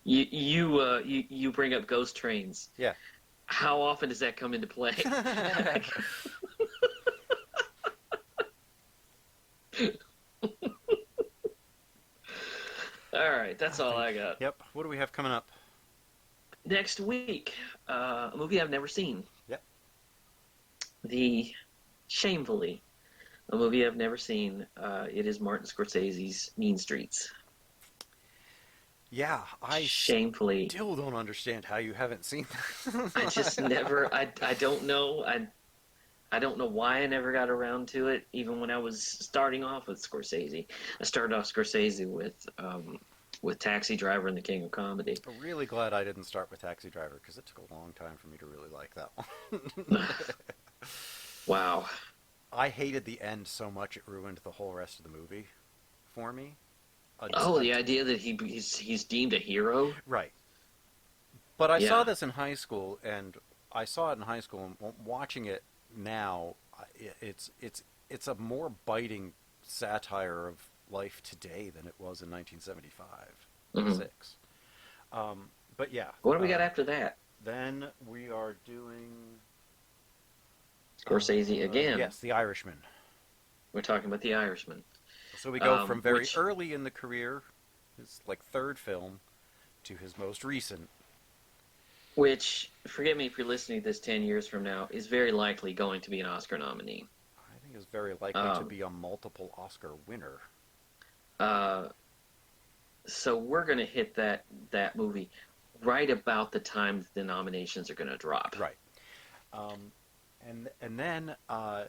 You bring up ghost trains. Yeah. How often does that come into play? All right, that's all I got. Yep. What do we have coming up? Next week, a movie I've never seen. Yep. The shamefully A movie I've never seen. It is Martin Scorsese's Mean Streets. Yeah, I Shamefully, still don't understand how you haven't seen I just that. never. I don't know. I don't know why I never got around to it. Even when I was starting off with Scorsese, I started off Scorsese with Taxi Driver and The King of Comedy. I'm really glad I didn't start with Taxi Driver because it took a long time for me to really like that one. Wow. I hated the end so much it ruined the whole rest of the movie for me. Oh, the idea that he's deemed a hero. Right. But I saw Yeah. this in high school, and I saw it in high school, and watching it now, it's a more biting satire of life today than it was in 1975, Hmm. 6. But yeah, What do we got after that? then we are doing Scorsese again. yes, The Irishman. We're talking about The Irishman, So we go from very which early in the career, his like third film, to his most recent. which forget me if you're listening to this 10 years from now is very likely going to be an Oscar nominee. I think is very likely to Um, be a multiple Oscar winner. uh, so we're going to hit that movie right about the time the nominations are going to drop. Right. Um, and then a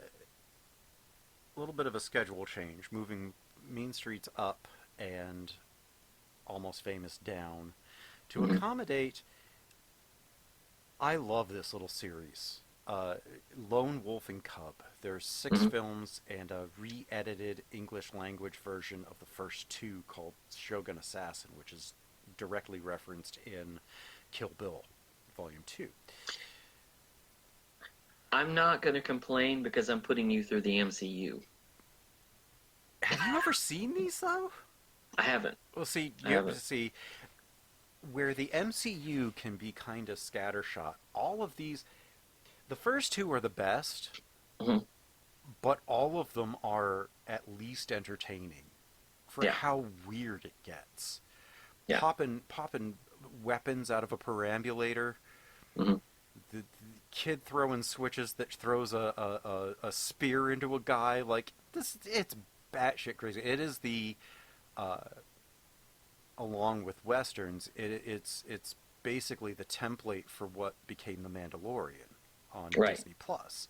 little bit of a schedule change, moving Mean Streets up and Almost Famous down to Mhm. accommodate. I love this little series. Lone Wolf and Cub. There's 6 Mhm. films and a re-edited English language version of the first 2 called Shogun Assassin, which is directly referenced in Kill Bill, Volume 2. I'm not going to complain because I'm putting you through the MCU. Have you ever seen these though? I haven't. Well, see, I you haven't. see where the MCU can be kind of scattershot. All of these, the first 2 are the best, Hmm. but all of them are at least entertaining for Yeah. how weird it gets. Yeah. Popping weapons out of a perambulator. Hmm. The kid throwing switches that throws a spear into a guy. Like this, it's batshit crazy. It is the uh, along with westerns, it's basically the template for what became The Mandalorian on Right. Disney Plus,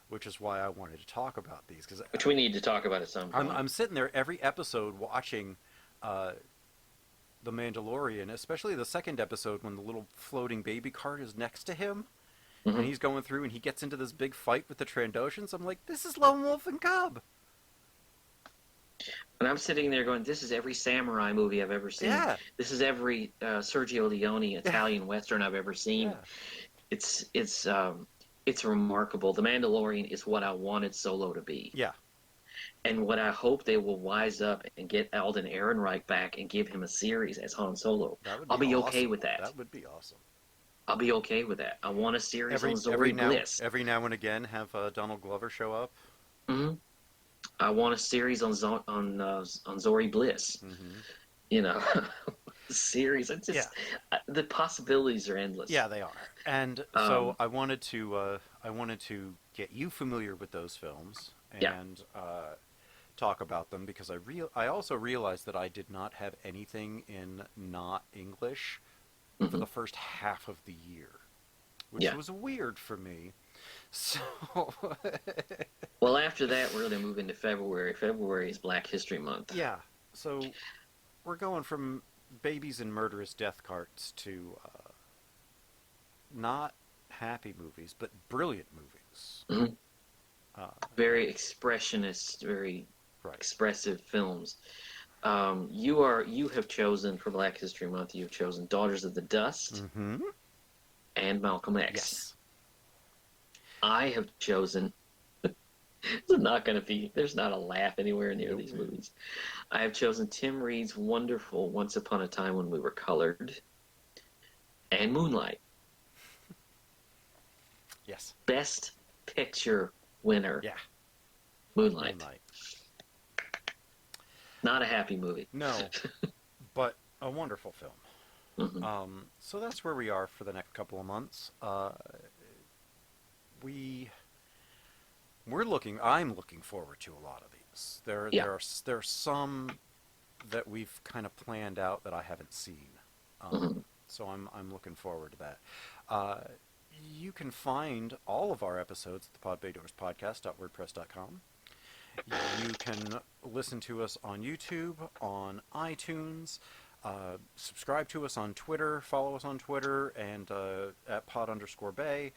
which is why I wanted to talk about these because Which we need to talk about at some point. I'm sitting there every episode watching uh, The Mandalorian, especially the second episode when the little floating baby cart is next to him. And Hmm. he's going through and he gets into this big fight with the Trandoshans. I'm like, this is Lone Wolf and Cub. And I'm sitting there going, "This is every samurai movie I've ever seen. Yeah, This is every Sergio Leone Italian Western I've ever seen. yeah, It's remarkable. The Mandalorian is what I wanted Solo to be, yeah. and what I hope they will wise up and get Alden Ehrenreich back and give him a series as Han Solo. That would I'll be be awesome. okay with that. That would be awesome. I'll be okay with that. I want a series on Every Zori now Bliss. every now and again have Donald Glover show up. Hmm. I want a series on on Zori Bliss. Mm-hmm. You know, series. It's Yeah, just the possibilities are endless. yeah, they are. And so Um, I wanted to get you familiar with those films yeah. and talk about them because I also realized that I did not have anything in not English for Hmm. the first half of the year, which Yeah. was weird for me. So Well, after that, we're going to move into February. February is Black History Month. yeah, so we're going from babies and murderous death carts to not happy movies, but brilliant movies. Hmm. Uh, Very expressionist, very right. expressive films. You have chosen for Black History Month. You've chosen Daughters of the Dust Mm-hmm. and Malcolm X. Yes. I have chosen. There's not going to be. There's not a laugh anywhere near Nope. these movies. I have chosen Tim Reed's wonderful Once Upon a Time When We Were Colored and Moonlight. Yes. Best Picture winner. Yeah. Moonlight. Moonlight. Not a happy movie. No, but a wonderful film. Hmm. So that's where we are for the next couple of months. We I'm looking forward to a lot of these. Yeah. There are some that we've kind of planned out that I haven't seen. Mm-hmm. So I'm looking forward to that. You can find all of our episodes at the podbaydoorspodcast.wordpress.com. You can listen to us on YouTube, on iTunes, subscribe to us on Twitter, follow us on Twitter, and at pod_bay.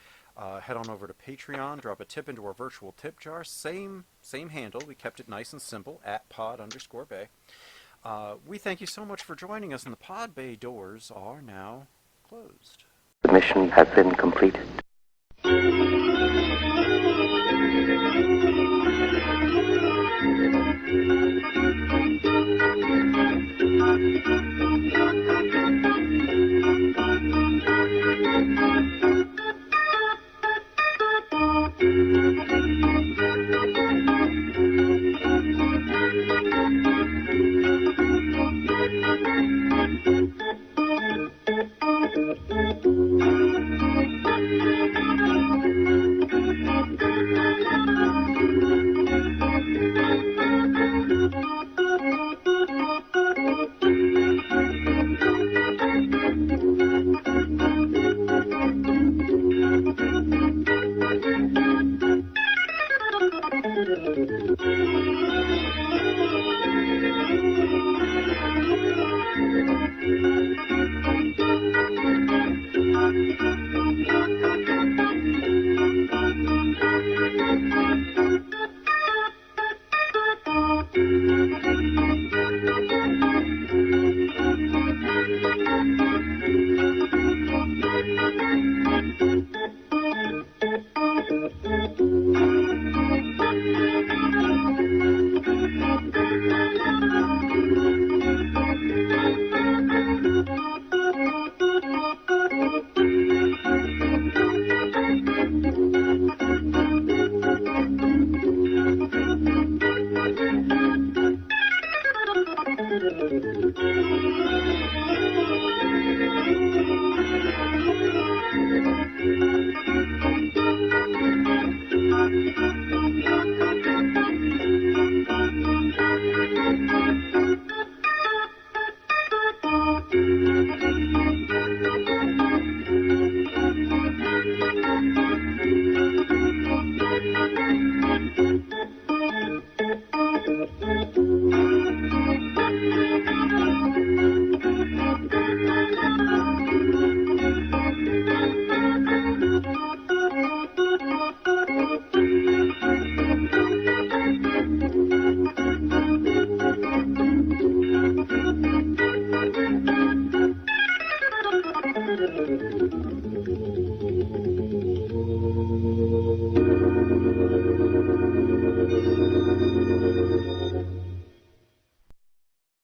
Head on over to Patreon, drop a tip into our virtual tip jar. Same handle. We kept it nice and simple, at pod_bay. We thank you so much for joining us, and the pod bay doors are now closed. The mission has been completed.